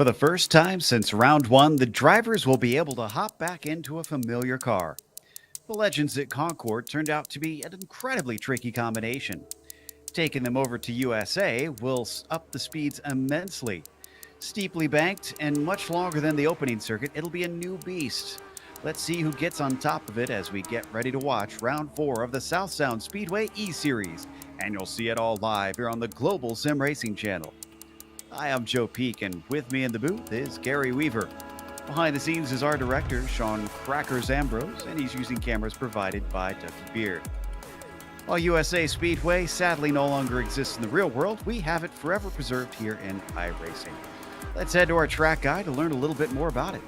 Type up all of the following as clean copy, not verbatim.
For the first time since round one, the drivers will be able to hop back into a familiar car. The legends at Concord turned out to be an incredibly tricky combination. Taking them over to USA will up the speeds immensely. Steeply banked and much longer than the opening circuit, it'll be a new beast. Let's see who gets on top of it as we get ready to watch round 4 of the South Sound Speedway E-Series, and you'll see it all live here on the Global SimRacing Channel. Hi, I'm Joe Peak, and with me in the booth is Gary Weaver. Behind the scenes is our director, Sean Crackers Ambrose, and he's using cameras provided by Ducky Beard. While USA Speedway sadly no longer exists in the real world, we have it forever preserved here in iRacing. Let's head to our track guide to learn a little bit more about it.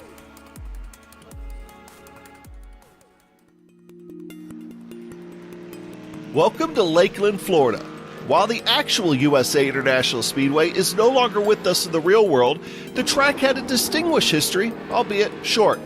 Welcome to Lakeland, Florida. While the actual USA International Speedway is no longer with us in the real world, the track had a distinguished history, albeit short.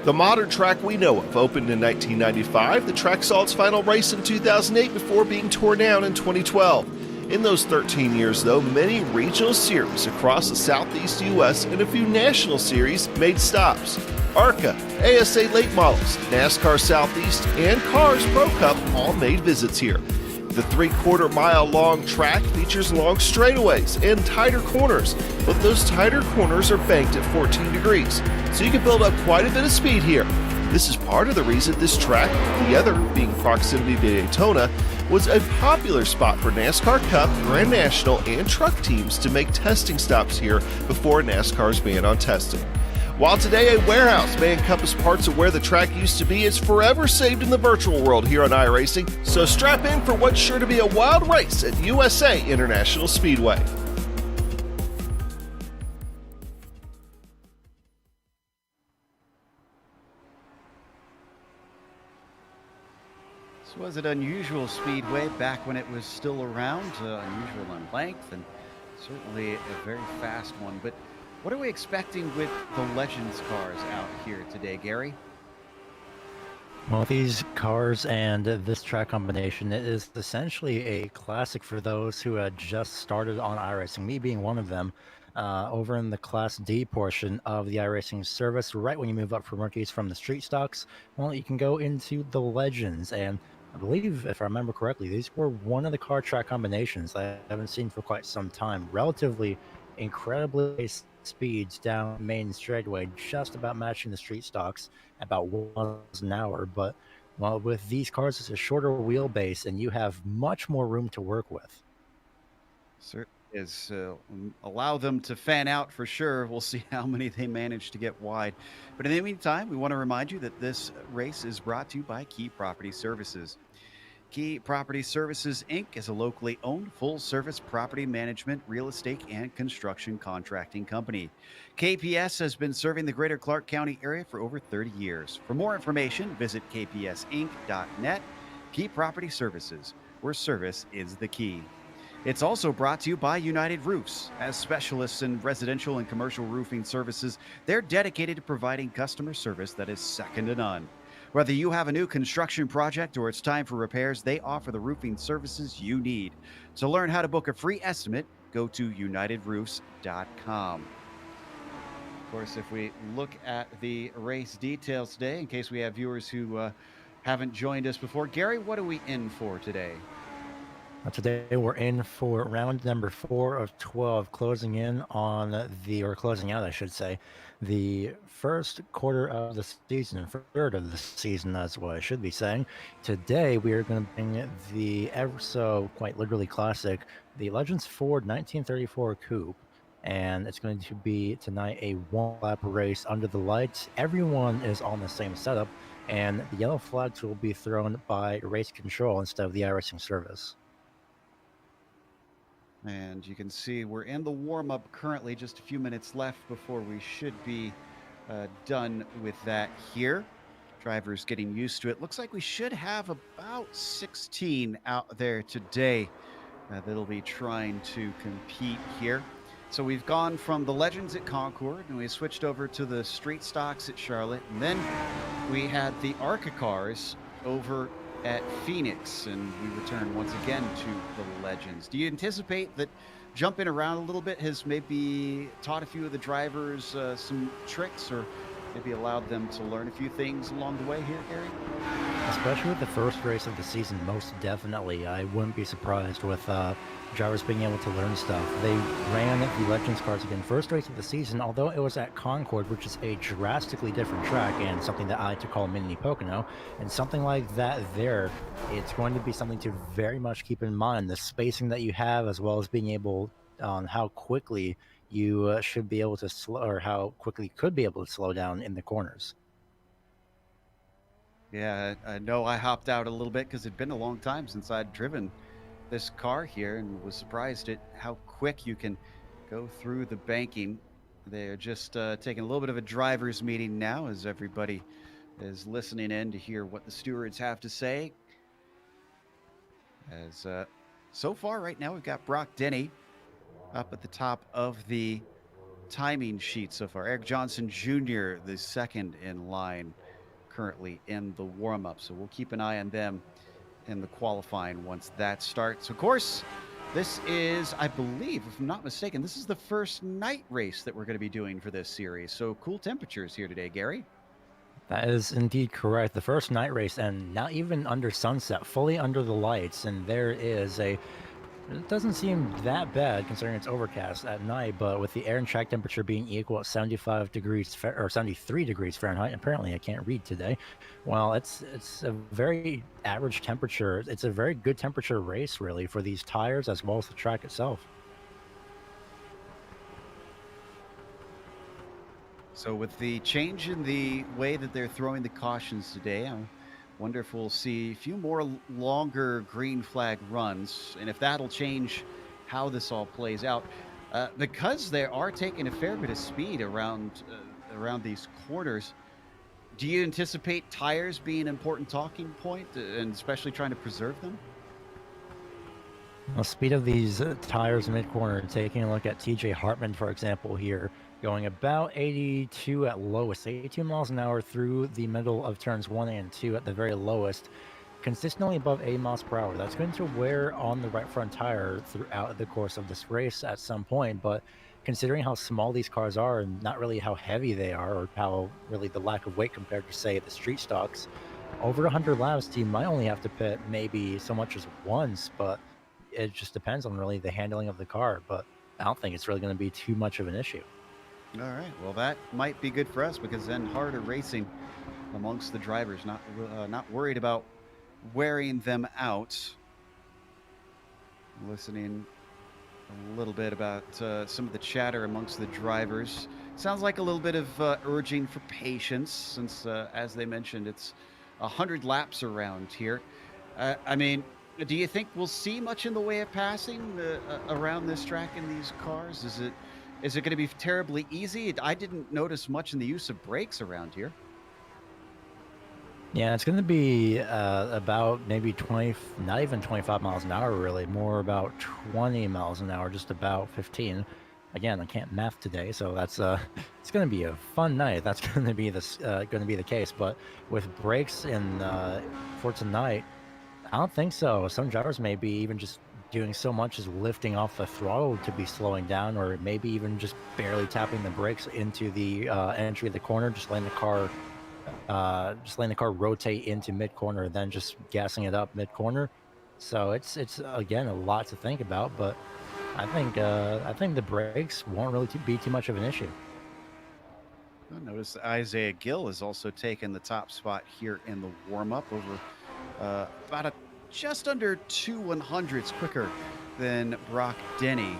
The modern track we know of opened in 1995. The track saw its final race in 2008 before being torn down in 2012. In those 13 years, though, many regional series across the southeast U.S. and a few national series made stops. ARCA, ASA Late Models, NASCAR Southeast, and Cars Pro Cup all made visits here. The 3/4 mile long track features long straightaways and tighter corners, but those tighter corners are banked at 14 degrees, so you can build up quite a bit of speed here. This is part of the reason this track, the other being proximity to Daytona, was a popular spot for NASCAR Cup, Grand National, and truck teams to make testing stops here before NASCAR's ban on testing. While today a warehouse may encompass parts of where the track used to be, it's forever saved in the virtual world here on iRacing, so strap in for what's sure to be a wild race at USA International Speedway. This was an unusual speedway back when it was still around, unusual in length and certainly a very fast one. But what are we expecting with the Legends cars out here today, Gary? Well, these cars and this track combination is essentially a classic for those who had just started on iRacing, me being one of them, over in the Class D portion of the iRacing service, right when you move up from rookies from the street stocks. Well, you can go into the Legends, and I believe, if I remember correctly, these were one of the car track combinations I haven't seen for quite some time. Relatively incredibly speeds down main straightaway, just about matching the street stocks, about 1 mile an hour. But well, with these cars, it's a shorter wheelbase, and you have much more room to work with. Certainly is. Allow them to fan out for sure. We'll see how many they manage to get wide. But in the meantime, we want to remind you that this race is brought to you by Key Property Services. Key Property Services, Inc. is a locally owned full-service property management, real estate, and construction contracting company. KPS has been serving the greater Clark County area for over 30 years. For more information, visit kpsinc.net. Key Property Services, where service is the key. It's also brought to you by United Roofs. As specialists in residential and commercial roofing services, they're dedicated to providing customer service that is second to none. Whether you have a new construction project or it's time for repairs, they offer the roofing services you need. To learn how to book a free estimate, go to unitedroofs.com. Of course, if we look at the race details today, in case we have viewers who haven't joined us before, Gary, what are we in for today? Today we're in for round number 4 of 12, closing in on or closing out, I should say, the first quarter of the season, third of the season, that's what I should be saying. Today we are going to bring the ever so quite literally classic, the Legends Ford 1934 Coupe, and it's going to be tonight a one-lap race under the lights. Everyone is on the same setup, and the yellow flags will be thrown by race control instead of the iRacing service. And you can see we're in the warm-up currently, just a few minutes left before we should be done with that here. Drivers getting used to it. Looks like we should have about 16 out there today that'll be trying to compete here. So we've gone from the Legends at Concord, and we switched over to the street stocks at Charlotte, and then we had the ARCA cars over at Phoenix, and we return once again to the Legends. Do you anticipate that jumping around a little bit has maybe taught a few of the drivers some tricks, or maybe allowed them to learn a few things along the way here, Gary? Especially with the first race of the season, most definitely. I wouldn't be surprised with drivers being able to learn stuff. They ran the Legends cars again, first race of the season, although it was at Concord, which is a drastically different track and something that I like to call Mini Pocono. And something like that there, it's going to be something to very much keep in mind, the spacing that you have, as well as being able on how quickly you should be able to slow, or how quickly you could be able to slow down in the corners. Yeah, I know I hopped out a little bit because it'd been a long time since I'd driven this car here, and was surprised at how quick you can go through the banking. They're just taking a little bit of a driver's meeting now as everybody is listening in to hear what the stewards have to say. As so far, right now, we've got Brock Denny up at the top of the timing sheet so far. Eric Johnson Jr., the second in line, currently in the warm up. So we'll keep an eye on them in the qualifying once that starts. Of course, this is, I believe, if I'm not mistaken, this is the first night race that we're going to be doing for this series. So cool temperatures here today, Gary. That is indeed correct. The first night race, and not even under sunset, fully under the lights. And there is a, it doesn't seem that bad considering it's overcast at night, but with the air and track temperature being equal at 75 degrees or 73 degrees Fahrenheit, apparently I can't read today. Well, it's a very average temperature. It's a very good temperature race, really, for these tires as well as the track itself. So with the change in the way that they're throwing the cautions today, I wonder if we'll see a few more longer green flag runs, and if that'll change how this all plays out. Because they are taking a fair bit of speed around these corners, do you anticipate tires being an important talking point, and especially trying to preserve them? The speed of these tires mid-corner, taking a look at TJ Hartman, for example, here, going about 82 at lowest, 82 miles an hour through the middle of turns 1 and 2 at the very lowest, consistently above 80 miles per hour. That's going to wear on the right front tire throughout the course of this race at some point, but considering how small these cars are and not really how heavy they are or how really the lack of weight compared to, say, the street stocks, over 100 laps, you might only have to pit maybe so much as once, but it just depends on really the handling of the car, but I don't think it's really going to be too much of an issue. All right. Well, that might be good for us because then harder racing amongst the drivers, not worried about wearing them out. Listening a little bit about some of the chatter amongst the drivers. Sounds like a little bit of urging for patience since, as they mentioned, it's 100 laps around here. I mean, do you think we'll see much in the way of passing around this track in these cars? Is it going to be terribly easy? I didn't notice much in the use of brakes around here. Yeah, it's going to be about maybe 20, not even 25 miles an hour, really, more about 20 miles an hour, just about 15. Again, I can't math today, so that's it's going to be a fun night. That's going to be the case. But with brakes in for tonight, I don't think so. Some drivers may be even just doing so much as lifting off the throttle to be slowing down, or maybe even just barely tapping the brakes into the entry of the corner, just letting the car rotate into mid corner, then just gassing it up mid corner. So it's again a lot to think about, but I think the brakes won't really be too much of an issue. I notice that Isaiah Gill has also taken the top spot here in the warm-up over about just under 2/100ths quicker than Brock Denny.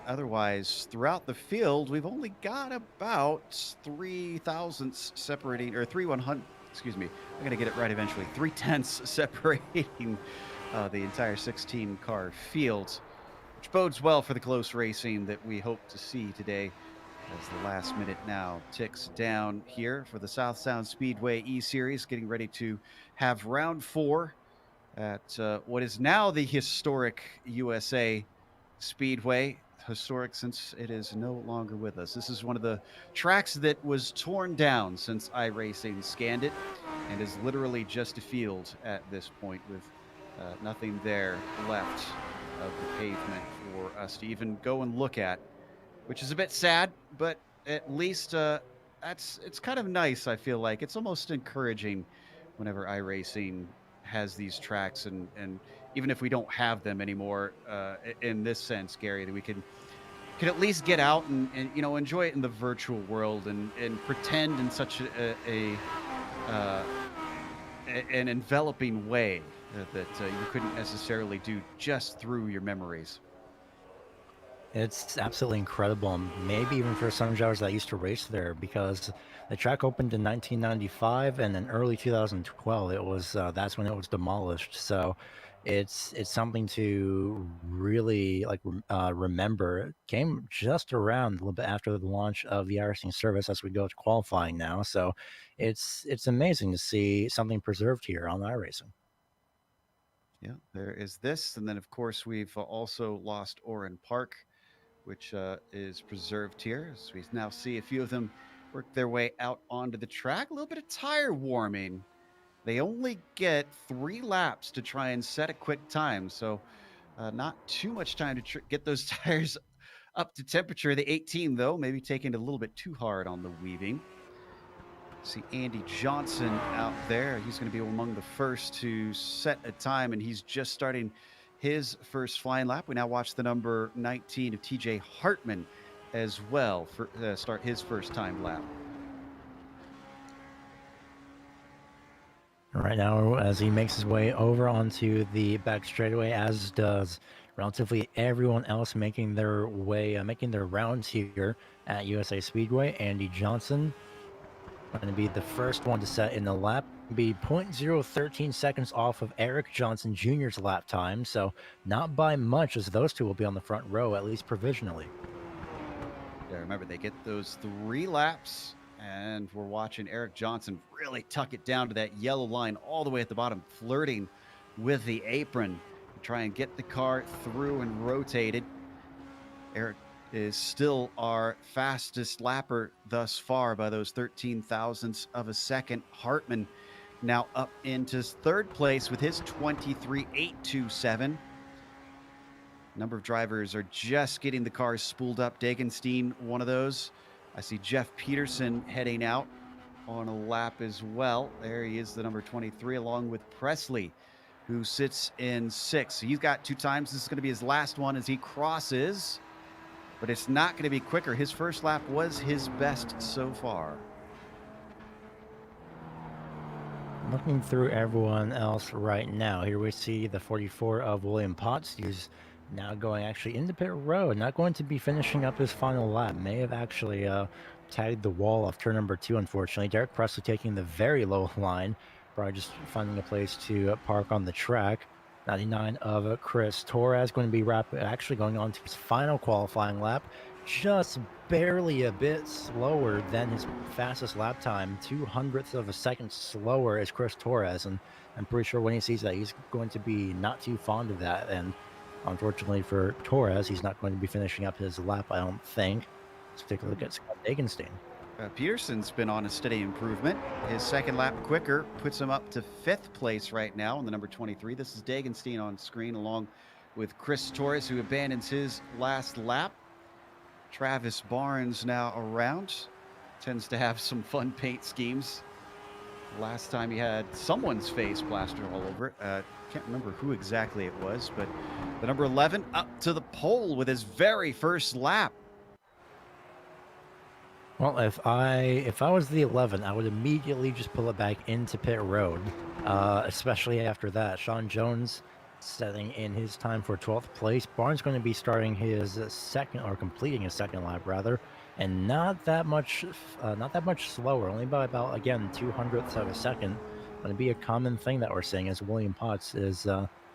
Otherwise, throughout the field, we've only got about 3 thousandths separating, or 3/100. Excuse me, I'm gonna get it right eventually. 3/10ths separating the entire 16-car field, which bodes well for the close racing that we hope to see today. As the last minute now ticks down here for the South Sound Speedway E-Series, getting ready to have round 4 at what is now the historic USA Speedway. Historic since it is no longer with us. This is one of the tracks that was torn down since iRacing scanned it and is literally just a field at this point with nothing there left of the pavement for us to even go and look at, which is a bit sad, but at least it's kind of nice. I feel like it's almost encouraging whenever iRacing has these tracks, and even if we don't have them anymore, in this sense, Gary, that we can at least get out and enjoy it in the virtual world and pretend in such an enveloping way that you couldn't necessarily do just through your memories. It's absolutely incredible, and maybe even for some drivers that used to race there, because the track opened in 1995, and in early 2012, it was that's when it was demolished. So it's something to really remember. It came just around a little bit after the launch of the iRacing service as we go to qualifying now. So it's amazing to see something preserved here on iRacing. Yeah, there is this. And then, of course, we've also lost Oran Park, which is preserved here. As we now see a few of them work their way out onto the track. A little bit of tire warming. They only get 3 laps to try and set a quick time. So, not too much time to get those tires up to temperature. The 18, though, maybe taking it a little bit too hard on the weaving. See Andy Johnson out there. He's going to be among the first to set a time, and he's just starting his first flying lap. We now watch the number 19 of TJ Hartman as well for start his first time lap. Right now, as he makes his way over onto the back straightaway, as does relatively everyone else making their way, making their rounds here at USA Speedway. Andy Johnson going to be the first one to set in the lap, be 0.013 seconds off of Eric Johnson Jr.'s lap time, so not by much, as those two will be on the front row, at least provisionally. Yeah, remember, they get those 3 laps, and we're watching Eric Johnson really tuck it down to that yellow line all the way at the bottom, flirting with the apron to try and get the car through and rotated. Eric is still our fastest lapper thus far by those 13 thousandths of a second. Hartman now up into 3rd place with his 23.827. Number of drivers are just getting the cars spooled up. Dagenstein, one of those. I see Jeff Peterson heading out on a lap as well. There he is, the number 23, along with Presley, who sits in 6th. So he's got 2 times. This is going to be his last one as he crosses, but it's not going to be quicker. His first lap was his best so far. Looking through everyone else right now, here we see the 44 of William Potts. He's now going actually into pit road, not going to be finishing up his final lap. May have actually tagged the wall off turn number 2, unfortunately. Derek Presley taking the very low line, probably just finding a place to park on the track. 99 of Chris Torres going to be actually going on to his final qualifying lap, just barely a bit slower than his fastest lap time. 200ths of a second slower is Chris Torres, and I'm pretty sure when he sees that, he's going to be not too fond of that. And unfortunately for Torres, he's not going to be finishing up his lap, I don't think. Let's take a look at Scott Dagenstein. Peterson's been on a steady improvement. His second lap quicker puts him up to 5th place right now on the number 23. This is Dagenstein on screen, along with Chris Torres, who abandons his last lap. Travis Barnes now around. Tends to have some fun paint schemes. Last time he had someone's face plastered all over it. Can't remember who exactly it was, but the number 11 up to the pole with his very first lap. Well, if I was the 11, I would immediately just pull it back into pit road, especially after that. Sean Jones setting in his time for 12th place. Barnes going to be starting his completing his second lap rather, and not that much slower, only by about, again, 200ths of a second. Going to be a common thing that we're seeing as William Potts is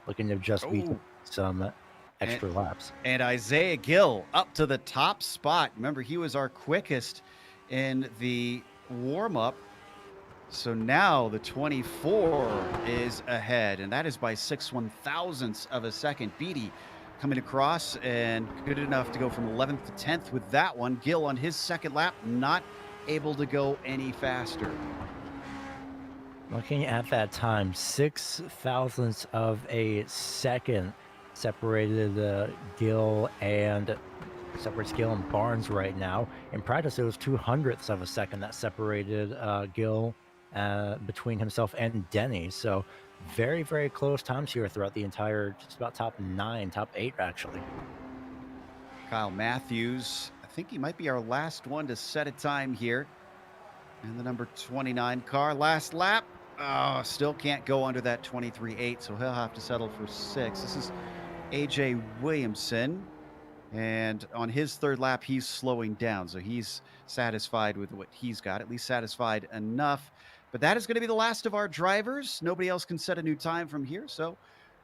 looking to just beat some extra laps. And Isaiah Gill up to the top spot. Remember, he was our quickest in the warm-up. So now the 24 is ahead, and that is by 6/1000ths of a second. Beatty coming across and good enough to go from 11th to 10th with that one. Gill on his second lap, not able to go any faster. Looking at that time, 6/1000ths of a second separated Gill and Barnes right now. In practice, it was 200ths of a second that separated Gill between himself and Denny. So very, very close times here throughout the entire, just about top 8 actually. Kyle Matthews, I think he might be our last one to set a time here. And the number 29 car, last lap. Oh, still can't go under that 23.8, so he'll have to settle for 6. This is AJ Williamson. And on his third lap, he's slowing down. So he's satisfied with what he's got, at least satisfied enough. But that is going to be the last of our drivers. Nobody else can set a new time from here. So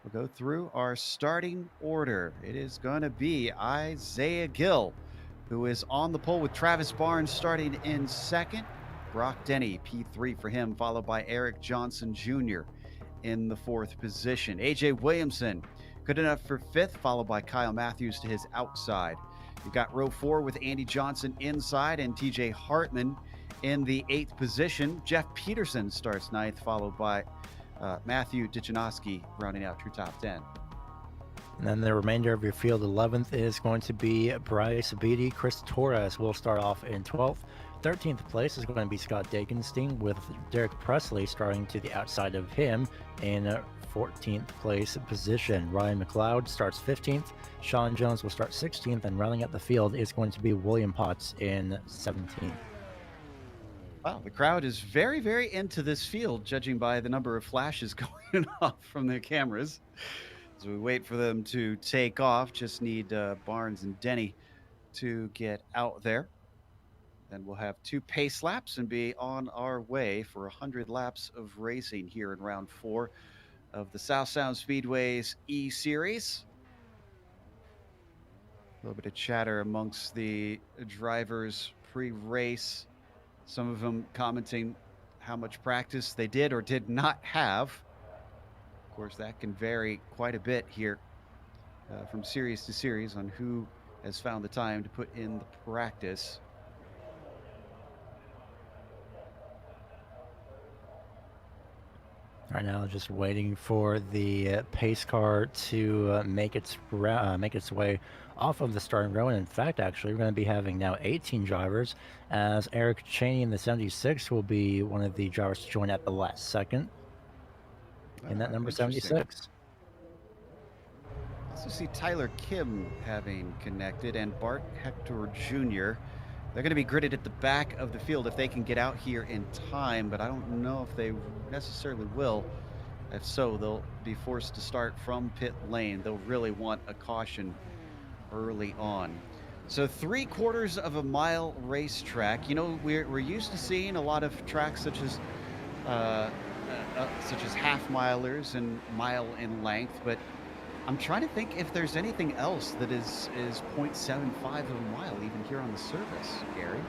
we'll go through our starting order. It is going to be Isaiah Gill, who is on the pole with Travis Barnes starting in second. Brock Denny, P3 for him, followed by Eric Johnson Jr. in the fourth position. AJ Williamson, good enough for fifth, followed by Kyle Matthews to his outside. You've got row four with Andy Johnson inside and TJ Hartman in the eighth position. Jeff Peterson starts ninth, followed by Matthew Dichinowski rounding out your top 10. And then the remainder of your field, 11th is going to be Bryce Beatty. Chris Torres will start off in 12th. 13th place is going to be Scott Dagenstein, with Derek Presley starting to the outside of him in 14th place position. Ryan McLeod starts 15th. Sean Jones will start 16th, and rounding out the field is going to be William Potts in 17th. Wow, the crowd is very, very into this field, judging by the number of flashes going off from their cameras. As we wait for them to take off, just need Barnes and Denny to get out there. Then we'll have 2 pace laps and be on our way for 100 laps of racing here in round 4 of the South Sound Speedway's E-Series. A little bit of chatter amongst the drivers pre-race. Some of them commenting how much practice they did or did not have. Of course, that can vary quite a bit here from series to series on who has found the time to put in the practice. Right now, just waiting for the pace car to make its way off of the starting row. And in fact, actually, we're going to be having now 18 drivers, as Eric Cheney in the 76 will be one of the drivers to join at the last second in that number 76. Also see Tyler Kim having connected, and Bart Hector Jr. They're going to be gridded at the back of the field if they can get out here in time, but I don't know if they necessarily will. If so, they'll be forced to start from pit lane. They'll really want a caution early on. So 3/4 of a mile racetrack. You know, we're used to seeing a lot of tracks such as half milers and mile in length, but I'm trying to think if there's anything else that is 0.75 of a mile even here on the surface, Gary.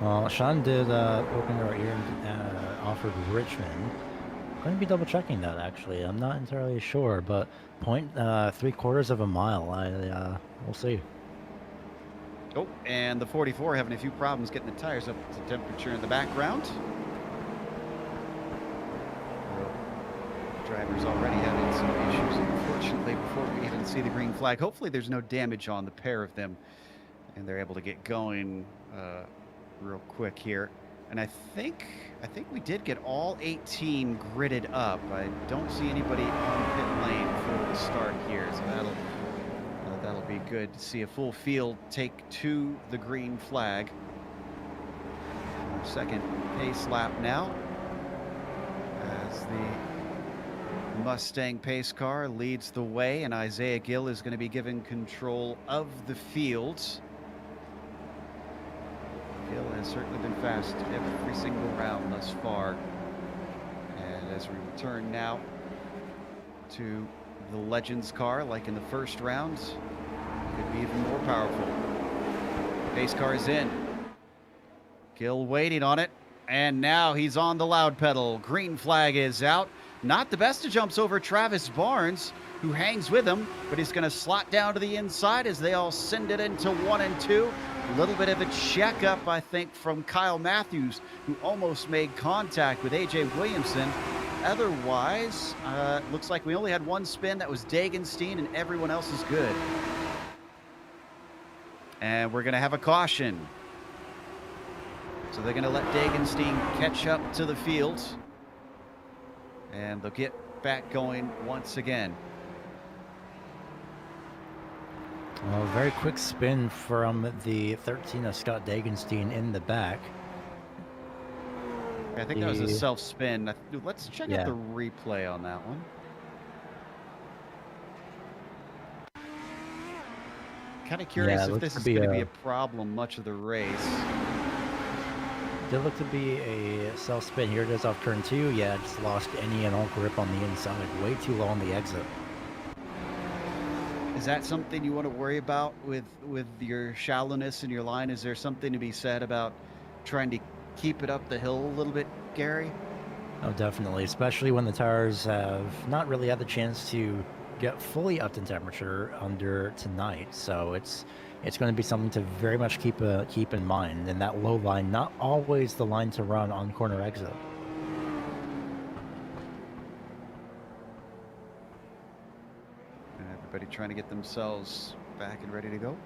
Well, Sean did open our ear and offered Richmond. I'm going to be double checking that, actually. I'm not entirely sure, but 3/4 of a mile. We'll see. Oh, and the 44 having a few problems getting the tires up to temperature in the background. Drivers already having some issues, unfortunately, before we even see the green flag. Hopefully there's no damage on the pair of them, and they're able to get going real quick here. And I think we did get all 18 gridded up. I don't see anybody on pit lane for the start here, so that'll be good to see a full field take to the green flag. Our second pace lap now, as the Mustang pace car leads the way, and Isaiah Gill is going to be given control of the fields. Gill has certainly been fast every single round thus far. And as we return now to the Legends car, like in the first round, could be even more powerful. Pace car is in. Gill waiting on it, and now he's on the loud pedal. Green flag is out. Not the best of jumps over Travis Barnes, who hangs with him, but he's going to slot down to the inside as they all send it into 1 and 2. A little bit of a checkup, I think, from Kyle Matthews, who almost made contact with AJ Williamson. Otherwise, looks like we only had one spin. That was Dagenstein, and everyone else is good. And we're going to have a caution. So they're going to let Dagenstein catch up to the field. And they'll get back going once again. Well, very quick spin from the 13 of Scott Dagenstein in the back. I think that was a self-spin. Let's check out Yeah. the replay on that one. Kind of Yeah, curious it if looks this to is be going to be a a problem much of the race. did look to be a self spin. Here it is off turn 2. Yeah, just lost any and all grip on the inside. Way too low on the exit. Is that something you want to worry about with your shallowness in your line? Is there something to be said about trying to keep it up the hill a little bit, Gary? Oh, definitely, especially when the tires have not really had the chance to get fully up to temperature under tonight. So it's going to be something to very much keep in mind. And that low line, not always the line to run on corner exit. And everybody trying to get themselves back and ready to go.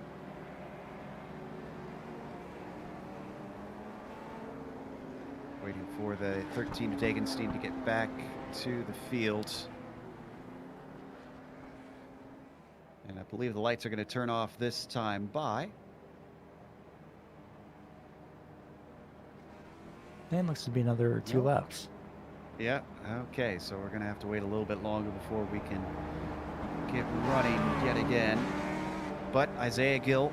Waiting for the 13 Dagenstein to get back to the field. And I believe the lights are going to turn off this time by. And looks to be another 2 Nope. laps. Yeah, okay, so we're going to have to wait a little bit longer before we can get running yet again. But Isaiah Gill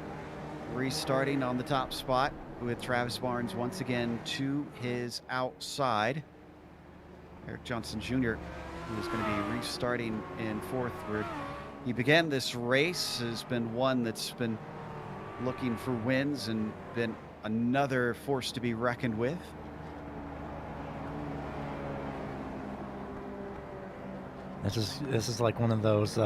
restarting on the top spot with Travis Barnes once again to his outside. Eric Johnson Jr., who is going to be restarting in fourth, where he began this race, has been one that's been looking for wins and been another force to be reckoned with. This is like one of those.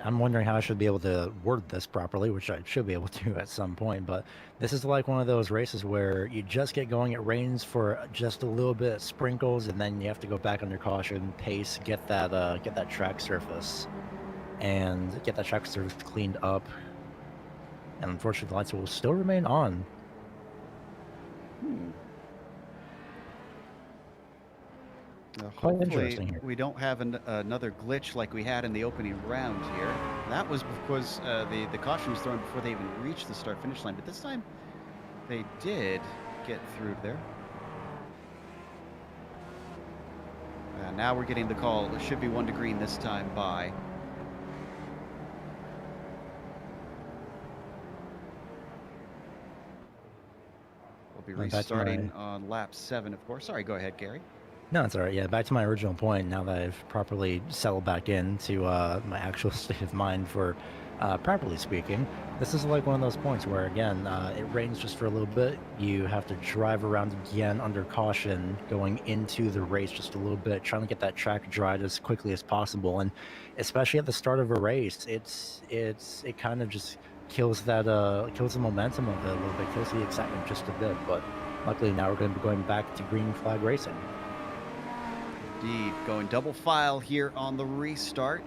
I'm wondering how I should be able to word this properly, which I should be able to at some point. But this is like one of those races where you just get going. It rains for just a little bit, sprinkles, and then you have to go back under caution, pace, get that track surface, and get that track surface cleaned up. And unfortunately, the lights will still remain on. Quite Hopefully interesting here. we don't have another glitch like we had in the opening round here. That was because the caution was thrown before they even reached the start-finish line, but this time they did get through there. Now we're getting the call. It should be 1 to green this time by. We'll be restarting on lap 7, of course. Sorry, go ahead, Gary. No, it's all right. Yeah, back to my original point. Now that I've properly settled back into my actual state of mind for properly speaking, this is like one of those points where, again, it rains just for a little bit. You have to drive around again under caution going into the race just a little bit, trying to get that track dried as quickly as possible. And especially at the start of a race, it kind of just kills that kills the momentum of it a little bit, kills the excitement just a bit. But luckily now we're going to be going back to green flag racing. Indeed, going double file here on the restart.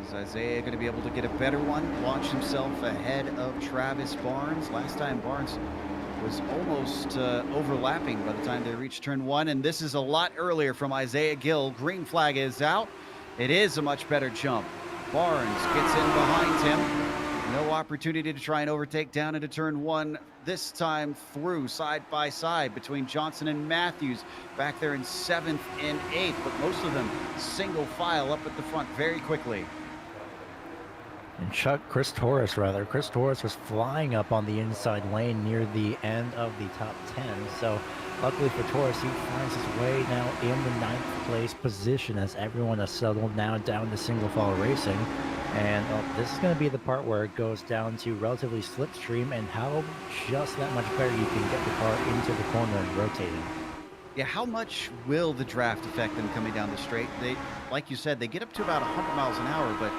Is Isaiah going to be able to get a better one? Launch himself ahead of Travis Barnes. Last time Barnes was almost overlapping by the time they reached turn 1. And this is a lot earlier from Isaiah Gill. Green flag is out. It is a much better jump. Barnes gets in behind him. No opportunity to try and overtake down into turn 1. This time through side by side between Johnson and Matthews. Back there in 7th and 8th, but most of them single file up at the front very quickly. And Chris Torres was flying up on the inside lane near the end of the top 10. So luckily for Torres, he finds his way now in the 9th place position as everyone has settled now down to single file racing. And this is going to be the part where it goes down to relatively slipstream and how just that much better you can get the car into the corner and rotating. Yeah, how much will the draft affect them coming down the straight? They, like you said, they get up to about 100 miles an hour, but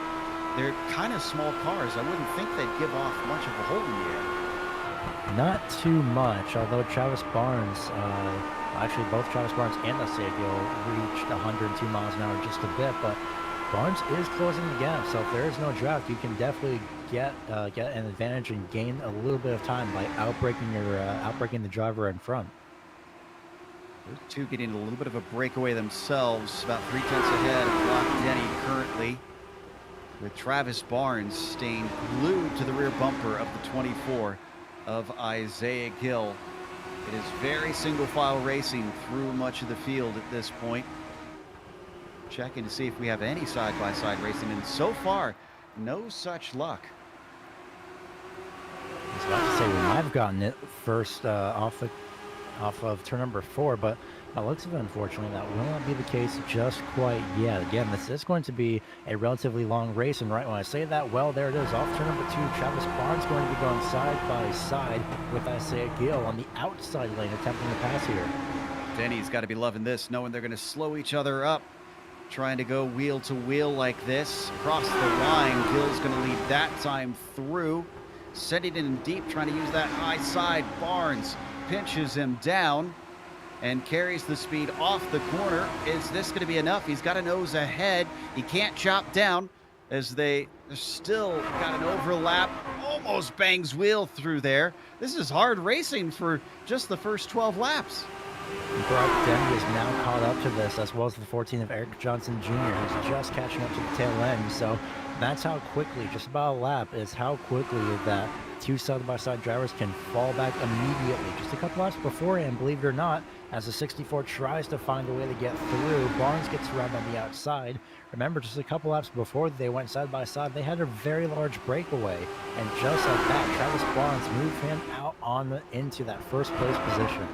they're kind of small cars. I wouldn't think they'd give off much of a hold in the air. Not too much, although Travis Barnes, actually both Travis Barnes and Isaiah Gill reached 102 miles an hour just a bit, but Barnes is closing the gap, so if there is no draft, you can definitely get an advantage and gain a little bit of time by outbraking the driver in front. Those two getting a little bit of a breakaway themselves, about 3 tenths ahead of Block Denny currently, with Travis Barnes staying glued to the rear bumper of the 24 of Isaiah Gill. It is very single file racing through much of the field at this point. Checking to see if we have any side-by-side racing, and so far no such luck. I was about to say we might have gotten it first off of turn number 4, but by the looks of it, unfortunately, that will not be the case just quite yet. Again, this is going to be a relatively long race, and right when I say that, well, there it is. Off turn number 2, Travis Barnes going to be going side by side with Isaiah Gill on the outside lane, attempting to pass here. Denny's got to be loving this, knowing they're going to slow each other up, trying to go wheel to wheel like this. Across the line, Gill's going to lead that time through. Sending it in deep, trying to use that high side. Barnes pinches him down and carries the speed off the corner. Is this going to be enough? He's got a nose ahead. He can't chop down as they're still got an overlap. Almost bangs wheel through there. This is hard racing for just the first 12 laps. Brock Denny is now caught up to this, as well as the 14 of Eric Johnson Jr., who's just catching up to the tail end. So that's how quickly, just about a lap, is how quickly that two side-by-side drivers can fall back immediately. Just a couple laps before, and believe it or not, as the 64 tries to find a way to get through, Barnes gets around on the outside. Remember, just a couple laps before they went side-by-side, they had a very large breakaway. And just like that, Travis Barnes moved him out into that first place position.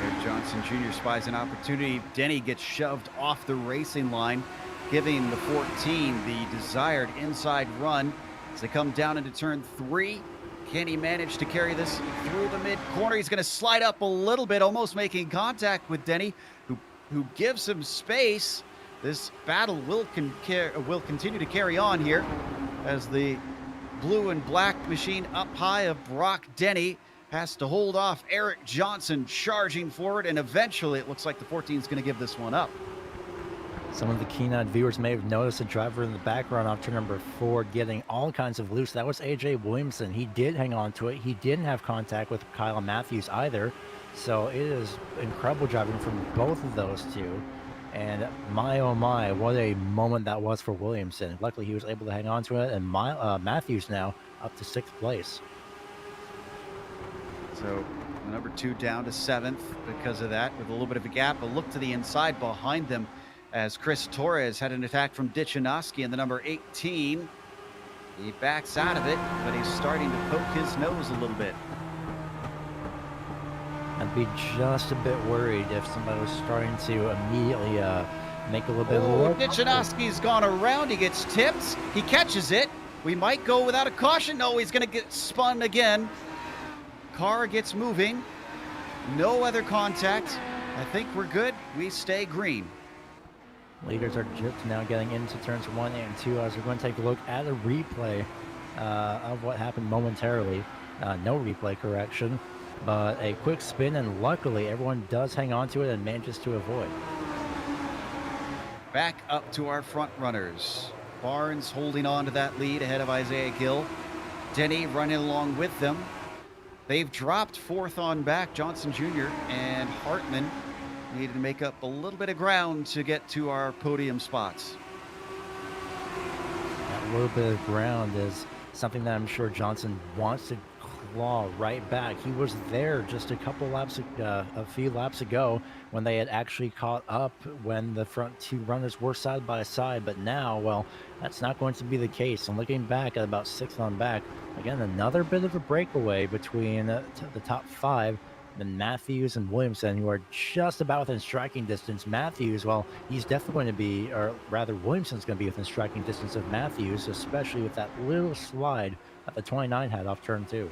Eric Johnson Jr. spies an opportunity. Denny gets shoved off the racing line, giving the 14 the desired inside run. As they come down into turn 3, can he manage to carry this through the mid-corner? He's going to slide up a little bit, almost making contact with Denny, who gives him space. This battle will continue to carry on here as the blue and black machine up high of Brock Denny has to hold off Eric Johnson charging forward, and eventually it looks like the 14 is going to give this one up. Some of the keen-eyed viewers may have noticed a driver in the background off turn number 4 getting all kinds of loose. That was AJ Williamson. He did hang on to it. He didn't have contact with Kyle Matthews either. So it is incredible driving from both of those two. And my, oh my, what a moment that was for Williamson. Luckily, he was able to hang on to it, and Matthews now up to 6th place. So number 2 down to 7th because of that, with a little bit of a gap. A look to the inside behind them as Chris Torres had an attack from Dichinowski in the number 18. He backs out of it, but he's starting to poke his nose a little bit. I'd be just a bit worried if somebody was starting to immediately make a little bit of a look. Dichinowski's gone around. He gets tipped. He catches it. We might go without a caution. No, he's going to get spun again. Car gets moving. No other contact. I think we're good. We stay green. Leaders are just now getting into turns 1 and 2 as we're going to take a look at a replay of what happened momentarily. No replay correction, but a quick spin, and luckily everyone does hang on to it and manages to avoid. Back up to our front runners. Barnes holding on to that lead ahead of Isaiah Gill. Denny running along with them. They've dropped 4th on back. Johnson Jr. and Hartman needed to make up a little bit of ground to get to our podium spots. That little bit of ground is something that I'm sure Johnson wants to claw right back. He was there just a few laps ago when they had actually caught up when the front 2 runners were side by side, but now, well, that's not going to be the case. And looking back at about 6th on back, again, another bit of a breakaway between the top 5. Then Matthews and Williamson, who are just about within striking distance. Matthews, well, he's definitely going to be, or rather Williamson's going to be within striking distance of Matthews, especially with that little slide that the 29 had off turn 2.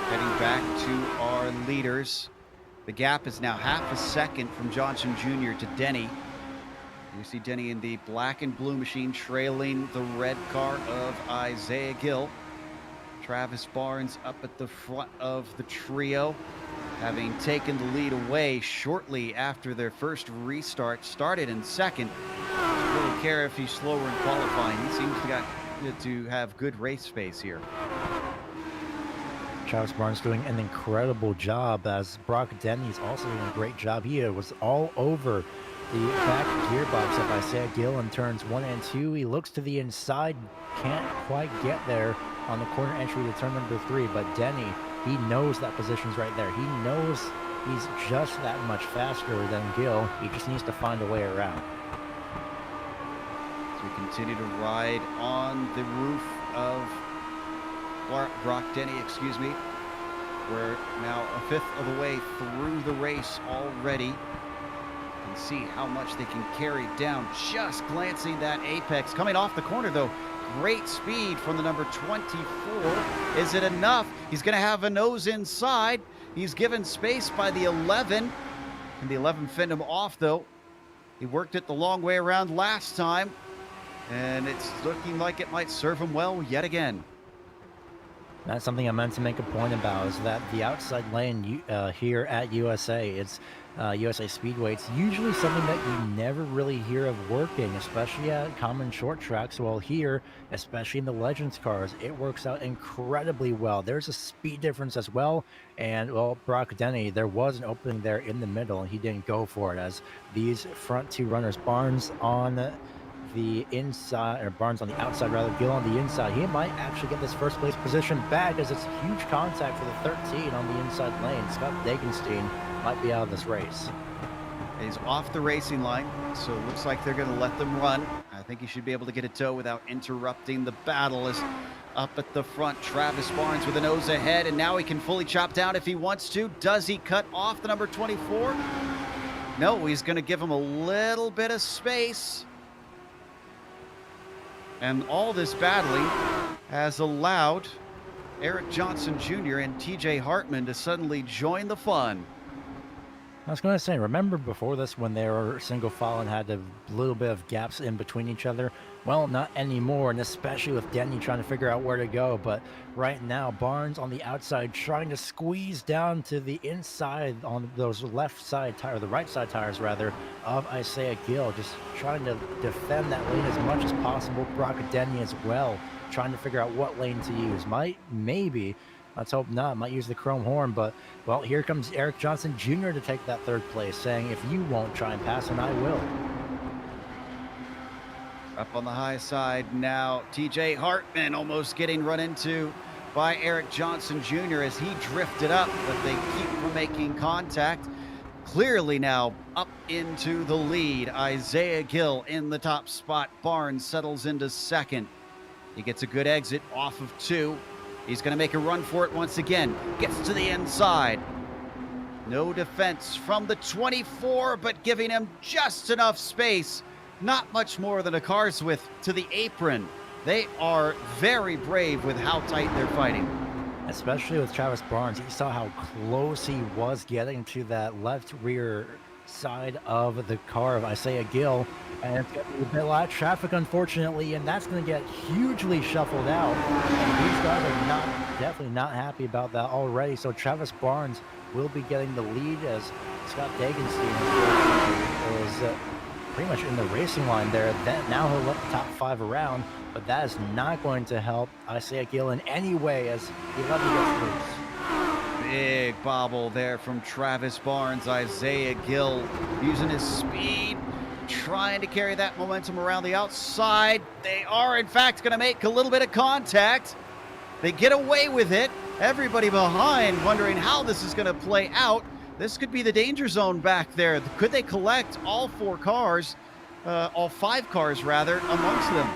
Heading back to our leaders. The gap is now half a second from Johnson Jr. to Denny. You see Denny in the black and blue machine trailing the red car of Isaiah Gill. Travis Barnes up at the front of the trio, having taken the lead away shortly after their first restart. Started in 2nd. Doesn't really care if he's slower in qualifying. He seems to have good race pace here. Travis Barnes doing an incredible job, as Brock Denny's also doing a great job. He was all over the back gearbox of Isaiah Gill in turns 1 and 2. He looks to the inside, can't quite get there on the corner entry to turn number 3, but Denny, he knows that position's right there. He knows he's just that much faster than Gill. He just needs to find a way around. we continue to ride on the roof of Brock Denny, excuse me. We're now a fifth of the way through the race already. You can see how much they can carry down. Just glancing that apex. Coming off the corner, though. Great speed from the number 24. Is it enough? He's going to have a nose inside. He's given space by the 11. And the 11 fended him off, though. He worked it the long way around last time. And it's looking like it might serve him well yet again. That's something I meant to make a point about, is that the outside lane here at USA, it's USA Speedway, it's usually something that you never really hear of working, especially at common short tracks. Well, here, especially in the Legends cars, it works out incredibly well. There's a speed difference as well, and, well, Brock Denny, there was an opening there in the middle, and he didn't go for it, as these front two runners, Barnes on the inside, or Barnes on the outside rather, Gill on the inside, he might actually get this first place position back, as it's huge contact for the 13 on the inside lane. Scott Dagenstein might be out of this race. He's off the racing line, so it looks like they're going to let them run. I think he should be able to get a tow without interrupting the battle. Is up at the front, Travis Barnes with a nose ahead, and now he can fully chop down if he wants to. Does he cut off the number 24? No, he's going to give him a little bit of space. And all this battling has allowed Eric Johnson Jr. and TJ Hartman to suddenly join the fun. I was going to say, remember before this when they were single file and had a little bit of gaps in between each other? Well, not anymore, and especially with Denny trying to figure out where to go. But right now, Barnes on the outside trying to squeeze down to the inside on those left side tire, the right side tires rather, of Isaiah Gill, just trying to defend that lane as much as possible. Brock Denny as well, trying to figure out what lane to use. Maybe, let's hope not, might use the chrome horn, but, well, here comes Eric Johnson Jr. to take that third place, saying, if you won't try and pass, then I will. Up on the high side now, TJ Hartman almost getting run into by Eric Johnson Jr. as he drifted up, but they keep from making contact. Clearly now up into the lead. Isaiah Gill in the top spot. Barnes settles into second. He gets a good exit off of 2. He's going to make a run for it once again. Gets to the inside. No defense from the 24, but giving him just enough space. Not much more than a car's width to the apron. They are very brave with how tight they're fighting. Especially with Travis Barnes, you saw how close he was getting to that left rear side of the car of Isaiah Gill. And it's going to be a lot of traffic, unfortunately, and that's going to get hugely shuffled out. And these guys are definitely not happy about that already. So Travis Barnes will be getting the lead, as Scott Dagenstein is pretty much in the racing line there. Now he'll let the top 5 around, but that is not going to help Isaiah Gill in any way, as the 11 gets loose. Big bobble there from Travis Barnes. Isaiah Gill using his speed, trying to carry that momentum around the outside. They are, in fact, going to make a little bit of contact. They get away with it. Everybody behind wondering how this is going to play out. This could be the danger zone back there. Could they collect all 4 cars, all 5 cars rather, amongst them?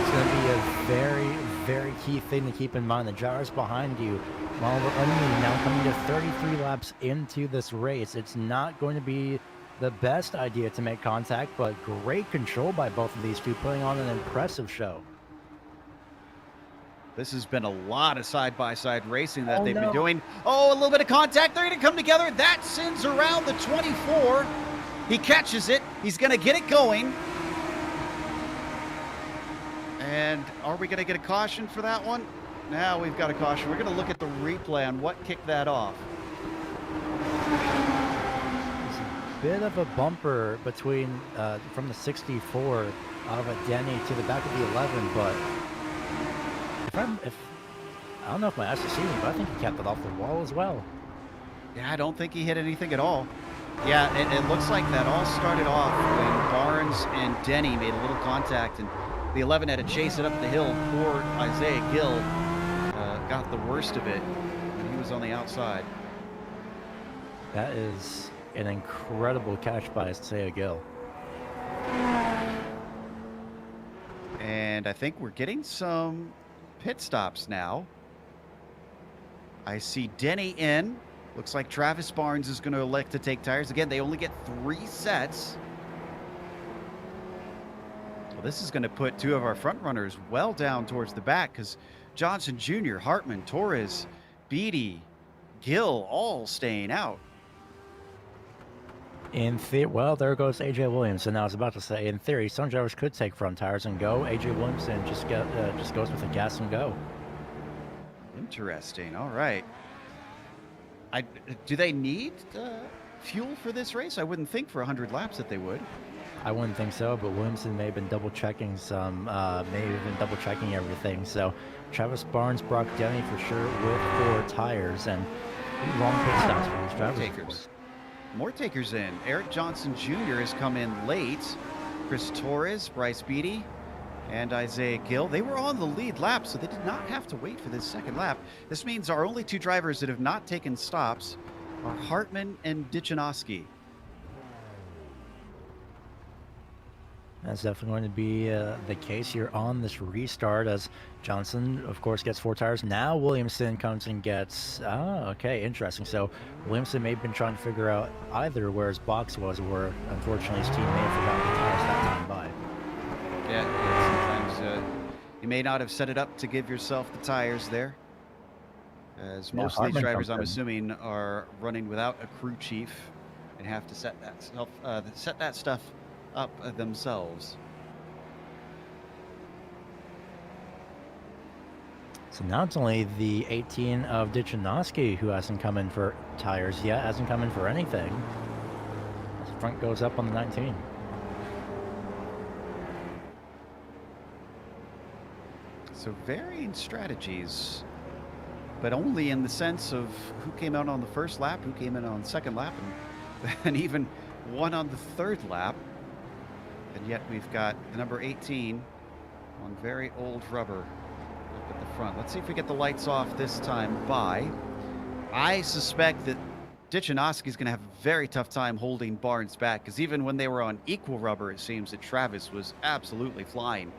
It's going to be a very, very key thing to keep in mind. The drivers behind you, while we're only now coming to 33 laps into this race, it's not going to be the best idea to make contact, but great control by both of these two, putting on an impressive show. This has been a lot of side-by-side racing that they've been doing. Oh, a little bit of contact. They're going to come together. That sends around the 24. He catches it. He's going to get it going. And are we going to get a caution for that one? Now we've got a caution. We're going to look at the replay on what kicked that off. There's a bit of a bumper between from the 64 of a Denny to the back of the 11, but I don't know if my eyes are seeing it, but I think he kept it off the wall as well. Yeah, I don't think he hit anything at all. Yeah, it looks like that all started off when Barnes and Denny made a little contact, and the 11 had to chase it up the hill. Poor Isaiah Gill got the worst of it when he was on the outside. That is an incredible catch by Isaiah Gill. And I think we're getting some pit stops now. I see Denny in. Looks like Travis Barnes is going to elect to take tires. Again, they only get 3 sets. Well, this is going to put 2 of our front runners well down towards the back because Johnson Jr., Hartman, Torres, Beatty, Gill, all staying out. Well, there goes AJ Williamson. I was about to say, in theory, some drivers could take front tires and go. AJ Williamson just goes with the gas and go. Interesting. All right. Do they need fuel for this race? I wouldn't think for 100 laps that they would. I wouldn't think so, but Williamson may have been double checking everything. So Travis Barnes, Brock Denny for sure with 4 tires and long pit stops for these drivers. Takers. More takers in. Eric Johnson Jr. has come in late. Chris Torres, Bryce Beatty, and Isaiah Gill. They were on the lead lap, so they did not have to wait for this second lap. This means our only 2 drivers that have not taken stops are Hartman and Dichinowski. That's definitely going to be the case here on this restart as Johnson, of course, gets 4 tires. Now Williamson comes and gets... okay, interesting. So Williamson may have been trying to figure out either where his box was or, unfortunately, his team may have forgotten the tires that time by. Yeah, sometimes you may not have set it up to give yourself the tires there. As most of these drivers, I'm assuming, are running without a crew chief and have to set that stuff up themselves. So now it's only the 18 of Dichinowski who hasn't come in for tires yet, hasn't come in for anything. As the front goes up on the 19. So varying strategies, but only in the sense of who came out on the first lap, who came in on the second lap, and even one on the third lap. And yet we've got the number 18 on very old rubber up at the front. Let's see if we get the lights off this time by. I suspect that Dichinowski is going to have a very tough time holding Barnes back because even when they were on equal rubber, it seems that Travis was absolutely flying.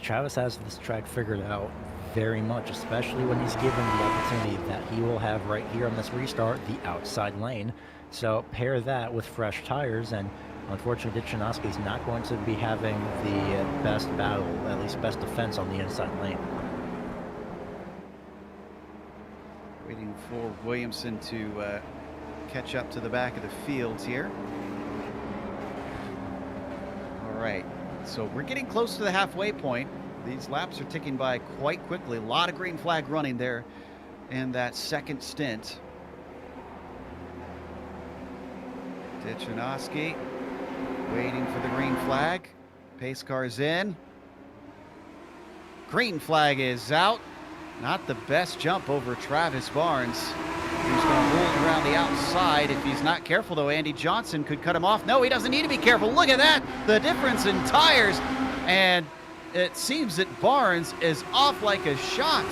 Travis has this track figured out very much, especially when he's given the opportunity that he will have right here on this restart, the outside lane. So pair that with fresh tires, and unfortunately Dichinowski is not going to be having the best battle, at least best defense on the inside lane. Waiting for Williamson to catch up to the back of the field here. All right, so we're getting close to the halfway point. These laps are ticking by quite quickly. A lot of green flag running there in that second stint. Dichinowski waiting for the green flag. Pace car's in. Green flag is out. Not the best jump over Travis Barnes. He's going to roll around the outside. If he's not careful, though, Andy Johnson could cut him off. No, he doesn't need to be careful. Look at that. The difference in tires. And it seems that Barnes is off like a shot.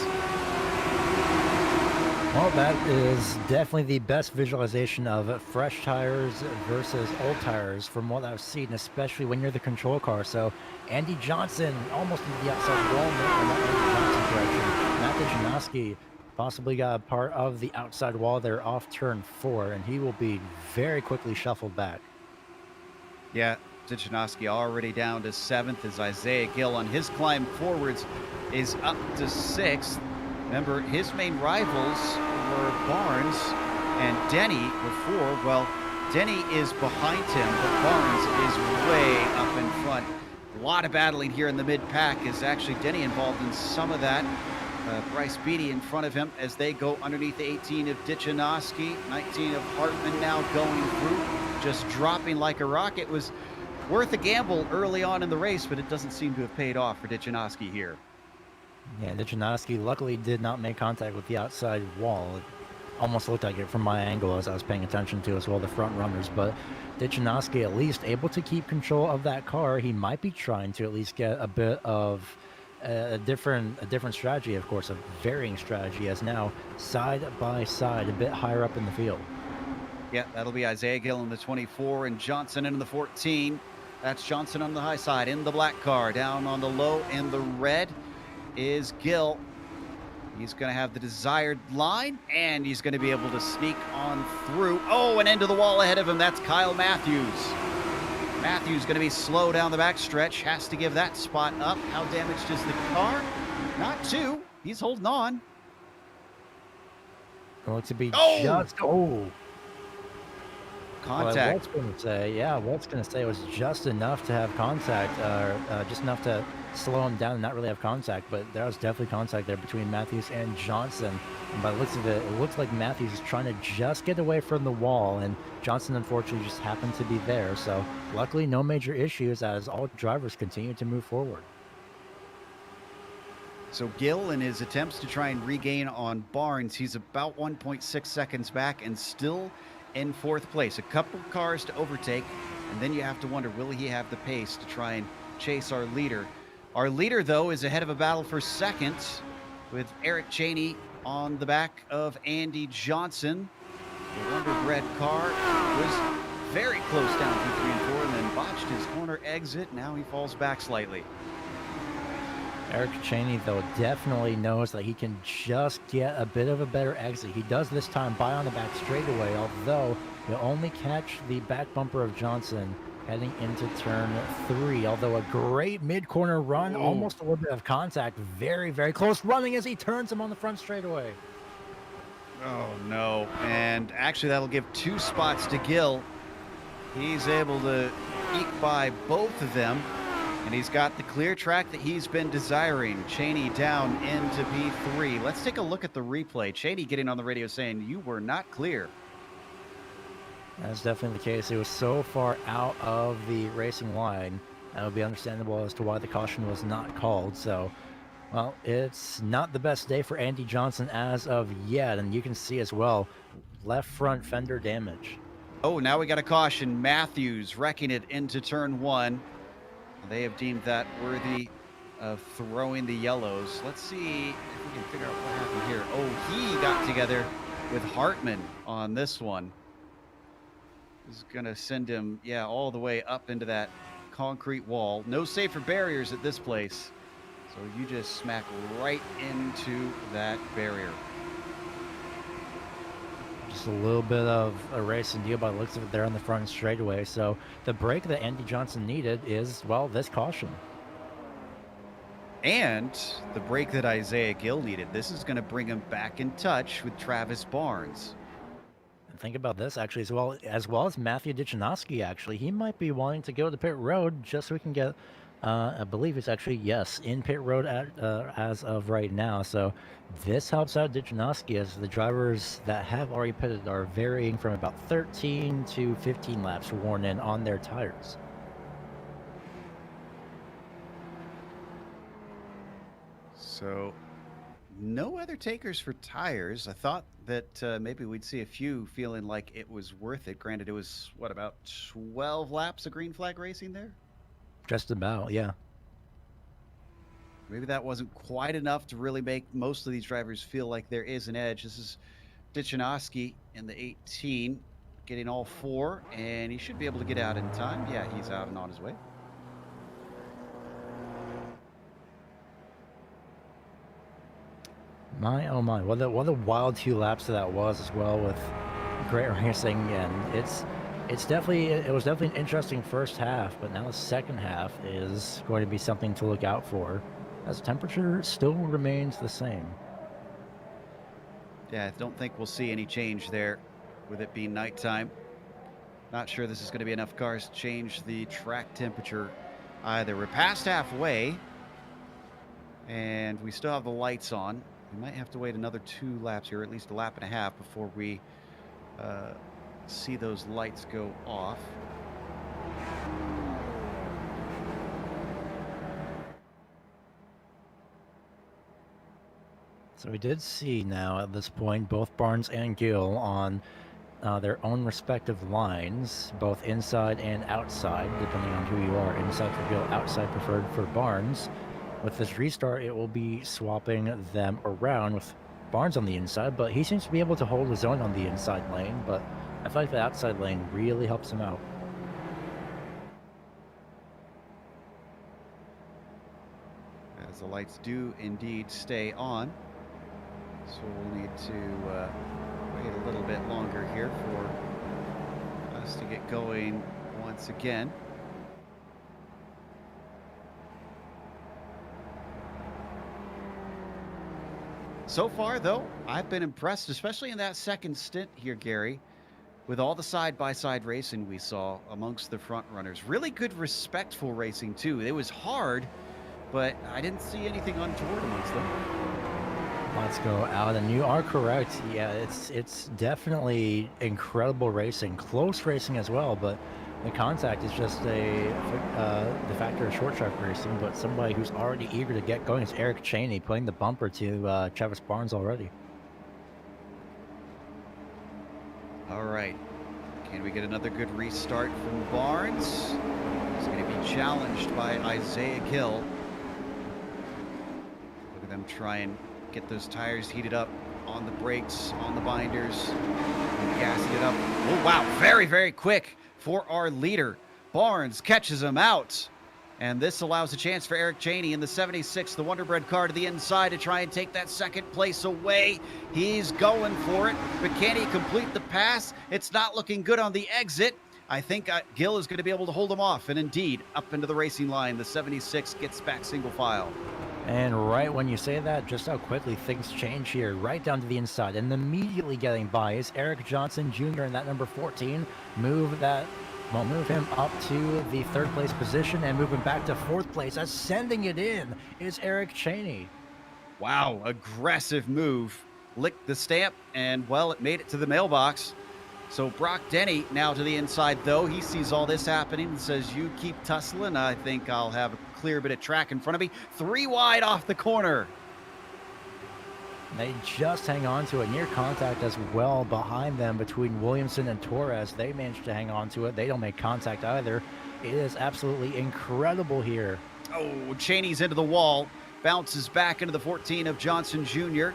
Well, that is definitely the best visualization of fresh tires versus old tires from what I've seen, especially when you're the control car. So Andy Johnson almost into the outside wall, not Andy Johnson direction. Matt Dichinowski possibly got a part of the outside wall there off turn 4, and he will be very quickly shuffled back. Yeah, Dichinowski already down to 7th as Isaiah Gill on his climb forwards is up to 6th. Remember, his main rivals were Barnes and Denny before. Well, Denny is behind him, but Barnes is way up in front. A lot of battling here in the mid-pack. Is actually Denny involved in some of that. Bryce Beatty in front of him as they go underneath the 18 of Dichinowski. 19 of Hartman now going through, just dropping like a rocket. Was worth a gamble early on in the race, but it doesn't seem to have paid off for Dichinowski here. Yeah, Dichinowski luckily did not make contact with the outside wall. It almost looked like it from my angle as I was paying attention to as well, the front runners. But Dichinowski at least able to keep control of that car. He might be trying to at least get a bit of a different strategy, of course, a varying strategy, as now side by side, a bit higher up in the field. Yeah, that'll be Isaiah Gill in the 24 and Johnson in the 14. That's Johnson on the high side in the black car. Down on the low in the red is Gill. He's going to have the desired line, and he's going to be able to sneak on through. Oh, and into the wall ahead of him. That's Kyle Matthews. Matthews going to be slow down the backstretch. Has to give that spot up. How damaged is the car? Not too. He's holding on. Going to be Contact. Well, what's going to say? Yeah, what's going to say it was just enough to have contact, just enough to slow him down and not really have contact. But there was definitely contact there between Matthews and Johnson. And by the looks of it, it looks like Matthews is trying to just get away from the wall, and Johnson unfortunately just happened to be there. So luckily, no major issues as all drivers continue to move forward. So Gill, in his attempts to try and regain on Barnes, he's about 1.6 seconds back and still in fourth place. A couple cars to overtake, and then you have to wonder, will he have the pace to try and chase our leader? Our leader, though, is ahead of a battle for second with Eric Cheney on the back of Andy Johnson. The Wonder Bread car was very close down through 3 and 4 and then botched his corner exit. Now he falls back slightly. Eric Cheney, though, definitely knows that he can just get a bit of a better exit. He does this time by on the back straightaway, although he'll only catch the back bumper of Johnson heading into turn 3. Although a great mid-corner run, almost a little bit of contact, very, very close running as he turns him on the front straightaway. Oh, no. And actually, that'll give 2 spots to Gill. He's able to eke by both of them. And he's got the clear track that he's been desiring. Cheney down into P3. Let's take a look at the replay. Cheney getting on the radio saying, "You were not clear." That's definitely the case. It was so far out of the racing line. That would be understandable as to why the caution was not called. So, well, it's not the best day for Andy Johnson as of yet. And you can see as well, left front fender damage. Oh, now we got a caution. Matthews wrecking it into turn 1. They have deemed that worthy of throwing the yellows. Let's see if we can figure out what happened here. Oh, he got together with Hartman on this one. This is going to send him, all the way up into that concrete wall. No safer barriers at this place. So you just smack right into that barrier. Just a little bit of a racing deal by the looks of it there on the front straightaway. So the break that Andy Johnson needed is, well, this caution. And the break that Isaiah Gill needed. This is going to bring him back in touch with Travis Barnes. And think about this, actually, as well as Matthew Dichinowski, actually. He might be wanting to go to pit road just so we can get, I believe it's actually, yes, in pit road as of right now. So this helps out Dichinowski as the drivers that have already pitted are varying from about 13 to 15 laps worn in on their tires. So no other takers for tires. I thought that maybe we'd see a few feeling like it was worth it. Granted, it was, about 12 laps of green flag racing there? Just about, yeah. Maybe that wasn't quite enough to really make most of these drivers feel like there is an edge. This is Dichinowski in the 18, getting all 4, and he should be able to get out in time. Yeah, he's out and on his way. My, oh my, what a wild 2 laps that was as well with great racing. And it was definitely an interesting first half, but now the second half is going to be something to look out for as temperature still remains the same. Yeah, I don't think we'll see any change there with it being nighttime. Not sure this is going to be enough cars to change the track temperature either. We're past halfway, and we still have the lights on. We might have to wait another 2 laps here, at least a lap and a half, before we see those lights go off. So we did see now at this point both Barnes and Gill on their own respective lines, both inside and outside, depending on who you are. Inside for Gill, outside preferred for Barnes. With this restart, it will be swapping them around with Barnes on the inside, but he seems to be able to hold his own on the inside lane, but I feel like the outside lane really helps him out. as the lights do indeed stay on. So we'll need to wait a little bit longer here for us to get going once again. So far, though, I've been impressed, especially in that second stint here, Gary, with all the side-by-side racing we saw amongst the front runners. Really good, respectful racing, too. It was hard, but I didn't see anything untoward amongst them. Let's go out, and you are correct. Yeah, it's definitely incredible racing, close racing as well, but the contact is just the factor of short track racing. But somebody who's already eager to get going is Eric Cheney, putting the bumper to Travis Barnes already. All right, can we get another good restart from Barnes? He's going to be challenged by Isaiah Gill. Look at them try and get those tires heated up on the brakes, on the binders, gassing it up. Oh, wow, very, very quick for our leader. Barnes catches him out. And this allows a chance for Eric Cheney in the 76, the Wonder Bread car, to the inside to try and take that second place away. He's going for it, but can he complete the pass? It's not looking good on the exit. I think Gill is going to be able to hold him off. And indeed, up into the racing line, the 76 gets back single file. And right when you say that, just how quickly things change here, right down to the inside. And immediately getting by is Eric Johnson Jr. in that number 14. Move him up to the third place position and move him back to fourth place. As sending it in is Eric Cheney. Wow, aggressive move. Licked the stamp, and, well, it made it to the mailbox. So Brock Denny now to the inside, though. He sees all this happening and says, you keep tussling. I think I'll have a clear bit of track in front of me. 3 wide off the corner. They just hang on to it. Near contact as well behind them between Williamson and Torres. They managed to hang on to it. They don't make contact either. It is absolutely incredible here. Oh, Cheney's into the wall. Bounces back into the 14 of Johnson Jr.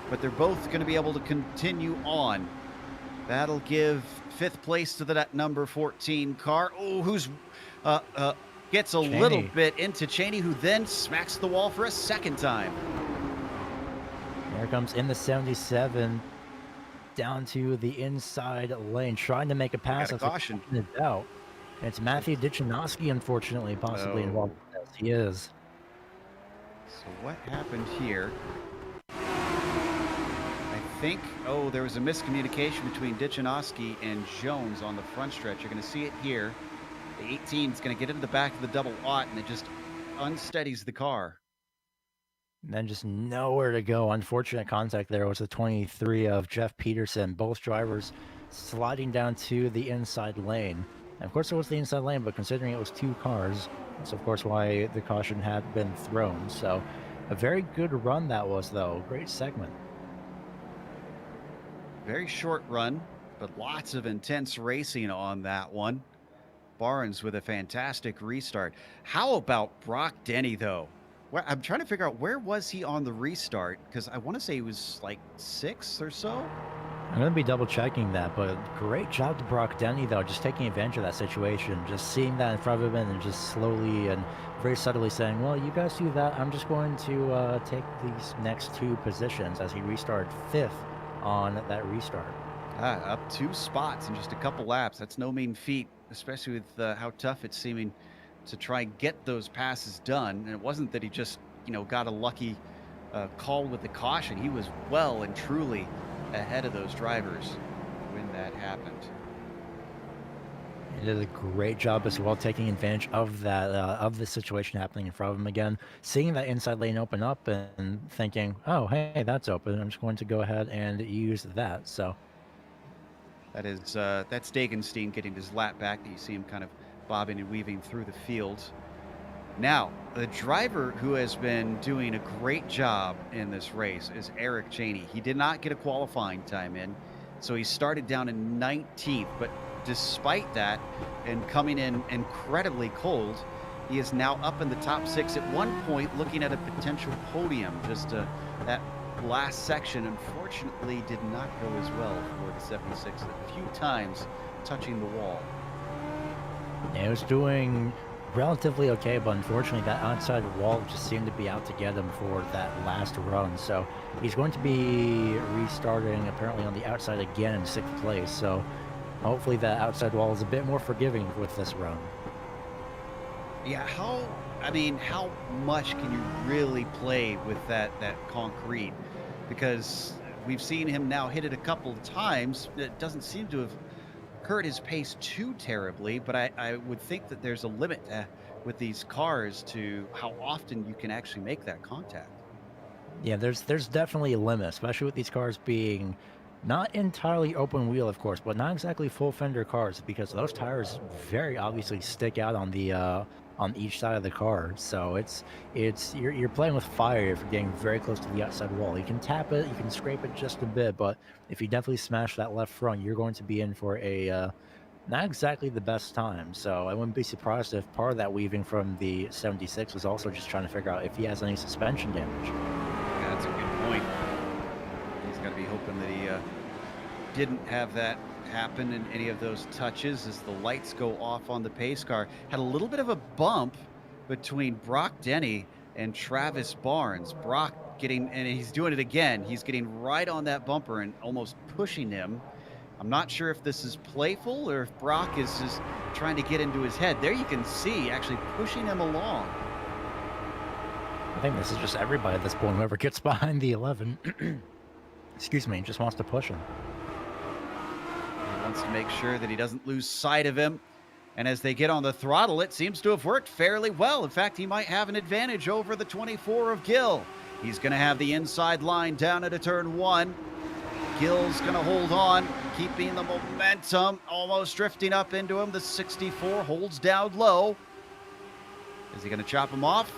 But they're both going to be able to continue on. That'll give 5th place to that number 14 car. Oh, who's gets a Cheney. Little bit into Cheney, who then smacks the wall for a second time. Here comes in the 77 down to the inside lane, trying to make a pass. Got a caution. Out. It's Matthew Dichinowski, unfortunately, possibly involved in this. He is. So what happened here? I think, there was a miscommunication between Dichinowski and Jones on the front stretch. You're going to see it here. The 18 is going to get into the back of the double aught, and it just unsteadies the car. And then just nowhere to go. Unfortunate contact there was the 23 of Jeff Peterson. Both drivers sliding down to the inside lane. And of course, it was the inside lane, but considering it was 2 cars, that's of course why the caution had been thrown. So a very good run that was, though. Great segment. Very short run, but lots of intense racing on that one. Barnes with a fantastic restart. How about Brock Denny, though? I'm trying to figure out, where was he on the restart? Because I want to say he was like 6th or so. I'm going to be double checking that, but great job to Brock Denny, though, just taking advantage of that situation, just seeing that in front of him and just slowly and very subtly saying, well, you guys do that. I'm just going to take these next 2 positions as he restarted 5th on that restart. Up 2 spots in just a couple laps. That's no mean feat, especially with how tough it's seeming to try and get those passes done. And it wasn't that he just, got a lucky call with the caution. He was well and truly ahead of those drivers when that happened. He did a great job as well, taking advantage of that, of the situation happening in front of him again, seeing that inside lane open up and thinking, oh, hey, that's open. I'm just going to go ahead and use that. So that is, that's Dagenstein getting his lap back. That you see him kind of bobbing and weaving through the field. Now, the driver who has been doing a great job in this race is Eric Cheney. He did not get a qualifying time in, so he started down in 19th, but despite that, and coming in incredibly cold, he is now up in the top 6 at one point, looking at a potential podium. Just that last section, unfortunately, did not go as well for the 76, a few times touching the wall. He was doing relatively okay, but unfortunately that outside wall just seemed to be out to get him for that last run. So he's going to be restarting apparently on the outside again in sixth place. So hopefully that outside wall is a bit more forgiving with this run. Yeah, I mean, how much can you really play with that concrete? Because we've seen him now hit it a couple of times. It doesn't seem to have hurt his pace too terribly, but I would think that there's a limit with these cars to how often you can actually make that contact. Yeah, there's definitely a limit, especially with these cars being not entirely open wheel, of course, but not exactly full fender cars because those tires very obviously stick out on each side of the car. So it's you're playing with fire if you're getting very close to the outside wall. You can tap it, you can scrape it just a bit, but if you definitely smash that left front, you're going to be in for a not exactly the best time. So I wouldn't be surprised if part of that weaving from the 76 was also just trying to figure out if he has any suspension damage. Yeah, that's a good point. He's got to be hoping that he didn't have that happen in any of those touches as the lights go off on the pace car. Had a little bit of a bump between Brock Denny and Travis Barnes. Brock getting, and he's doing it again. He's getting right on that bumper and almost pushing him. I'm not sure if this is playful or if Brock is just trying to get into his head. There you can see actually pushing him along. I think this is just everybody at this point. Whoever gets behind the 11, excuse me, just wants to push him. He wants to make sure that he doesn't lose sight of him. And as they get on the throttle, it seems to have worked fairly well. In fact, he might have an advantage over the 24 of Gill. He's going to have the inside line down at a turn one. Gill's going to hold on, keeping the momentum, almost drifting up into him. The 64 holds down low. Is he going to chop him off?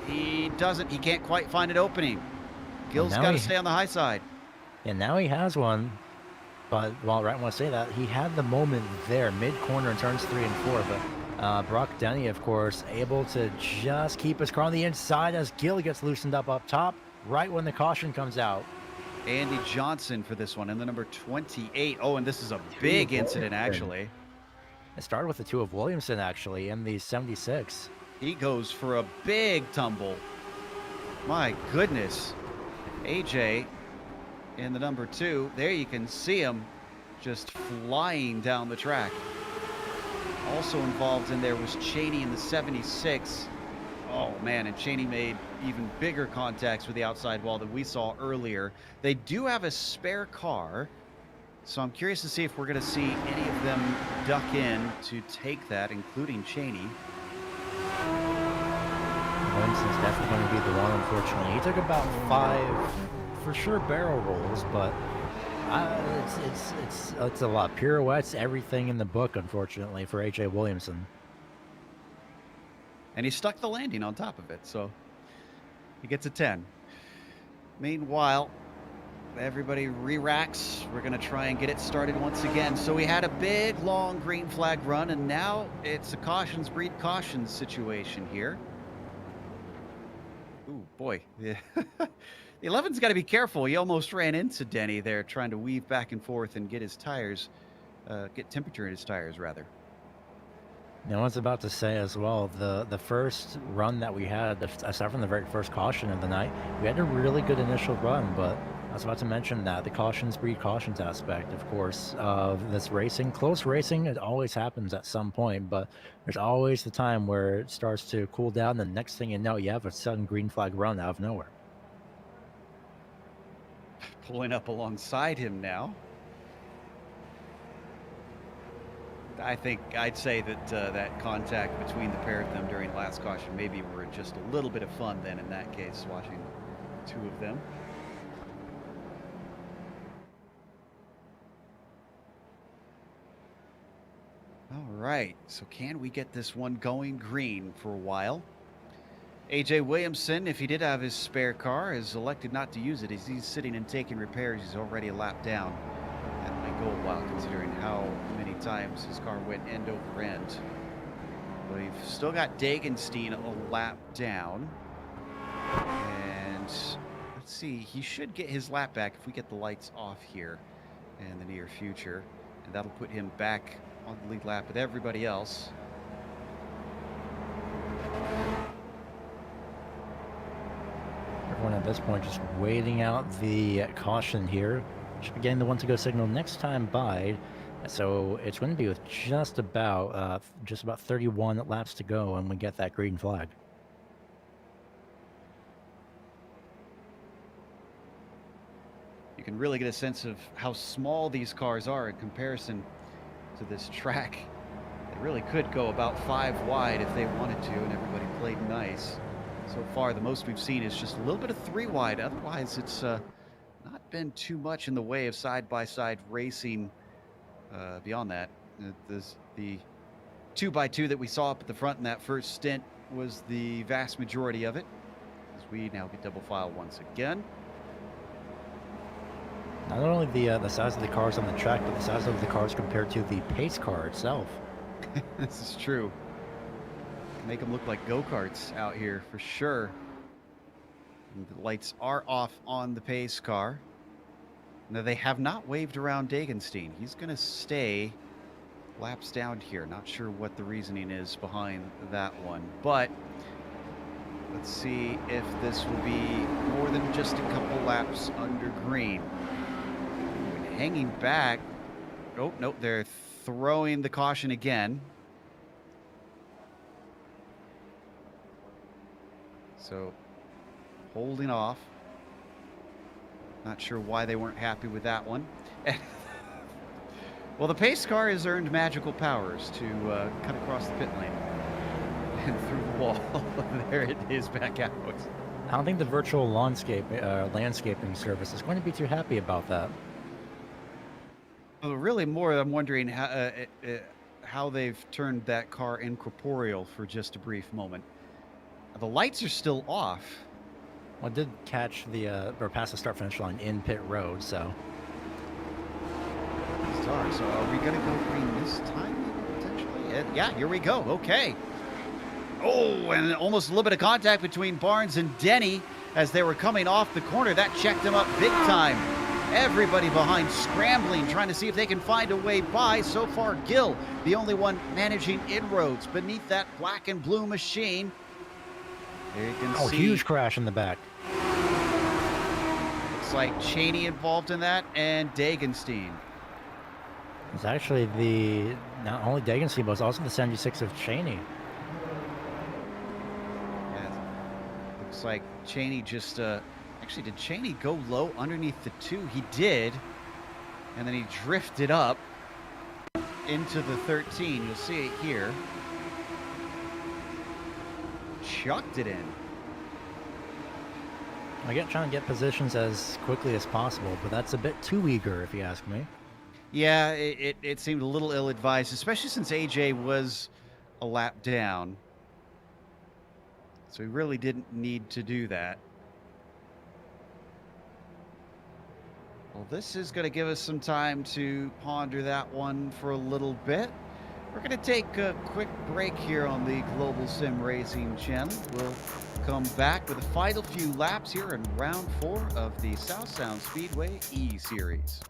He doesn't. He can't quite find an opening. Gill's got to stay on the high side. And now he has one. But while right when I say that, he had the moment there, mid-corner in turns 3 and 4. But Brock Denny, of course, able to just keep his car on the inside as Gill gets loosened up top, right when the caution comes out. Andy Johnson for this one in the number 28. Oh, and this is a big incident, actually. It started with the 2 of Williamson, actually, in the 76. He goes for a big tumble. My goodness. AJ in the number 2. There you can see him just flying down the track. Also involved in there was Cheney in the 76. Oh, man, and Cheney made even bigger contacts with the outside wall than we saw earlier. They do have a spare car, so I'm curious to see if we're going to see any of them duck in to take that, including Cheney. Williamson's definitely going to be the one, unfortunately. He took about 5, for sure, barrel rolls, but it's a lot. Pirouettes, everything in the book, unfortunately, for AJ Williamson. And he stuck the landing on top of it, so he gets a 10. Meanwhile, everybody re-racks. We're going to try and get it started once again. So we had a big, long green flag run, and now it's a cautions breed cautions situation here. Ooh, boy. Yeah. The 11's got to be careful. He almost ran into Denny there, trying to weave back and forth and get his tires, get temperature in his tires, rather. Now, I was about to say as well, the first run that we had, aside from the very first caution of the night, we had a really good initial run, but I was about to mention that the cautions breed cautions aspect, of course, of this racing. Close racing, it always happens at some point, but there's always the time where it starts to cool down, and the next thing you know, you have a sudden green flag run out of nowhere. Pulling up alongside him now. I think I'd say that that contact between the pair of them during last caution maybe were just a little bit of fun then in that case, watching the 2 of them. All right, so can we get this one going green for a while? AJ Williamson, if he did have his spare car, has elected not to use it. As he's sitting and taking repairs, he's already a lap down. That might go a while considering how many times his car went end over end. But we've still got Dagenstein a lap down. And let's see, he should get his lap back if we get the lights off here in the near future. And that'll put him back on the lead lap with everybody else. this point, just waiting out the caution here. Should be getting the one to go signal next time by. So it's going to be with just about 31 laps to go, and we get that green flag. You can really get a sense of how small these cars are in comparison to this track. They really could go about 5 wide if they wanted to, and everybody played nice. So far, the most we've seen is just a little bit of 3 wide. Otherwise, it's not been too much in the way of side-by-side racing beyond that. The 2x2 that we saw up at the front in that first stint was the vast majority of it, as we now get double file once again. Not only the size of the cars on the track, but the size of the cars compared to the pace car itself. This is true. Make them look like go-karts out here for sure. And the lights are off on the pace car. Now, they have not waved around Dagenstein. He's going to stay laps down here. Not sure what the reasoning is behind that one, but let's see if this will be more than just a couple laps under green. Hanging back. Oh, no, they're throwing the caution again. So, holding off. Not sure why they weren't happy with that one. Well, the pace car has earned magical powers to cut across the pit lane and through the wall. There it is, back out. I don't think the virtual landscaping service is going to be too happy about that. Well, really more, I'm wondering how they've turned that car incorporeal for just a brief moment. The lights are still off. Well, I did catch or pass the start-finish line in pit road, so. So are we going to go green this time, potentially? Yeah, here we go. Okay. Oh, and almost a little bit of contact between Barnes and Denny as they were coming off the corner. That checked them up big time. Everybody behind scrambling, trying to see if they can find a way by. So far, Gill, the only one managing inroads beneath that black and blue machine. There you can see. Huge crash in the back. Looks like Cheney involved in that, and Dagenstein. It's actually not only Dagenstein, but it's also the 76 of Cheney. Yeah, looks like Cheney just, actually, did Cheney go low underneath the 2? He did, and then he drifted up into the 13. You'll see it here. Chucked it in. I get trying to get positions as quickly as possible, but that's a bit too eager, if you ask me. Yeah, it seemed a little ill-advised, especially since AJ was a lap down. So he really didn't need to do that. Well, this is going to give us some time to ponder that one for a little bit. We're going to take a quick break here on the Global Sim Racing Channel. We'll come back with the final few laps here in round 4 of the South Sound Speedway E-Series.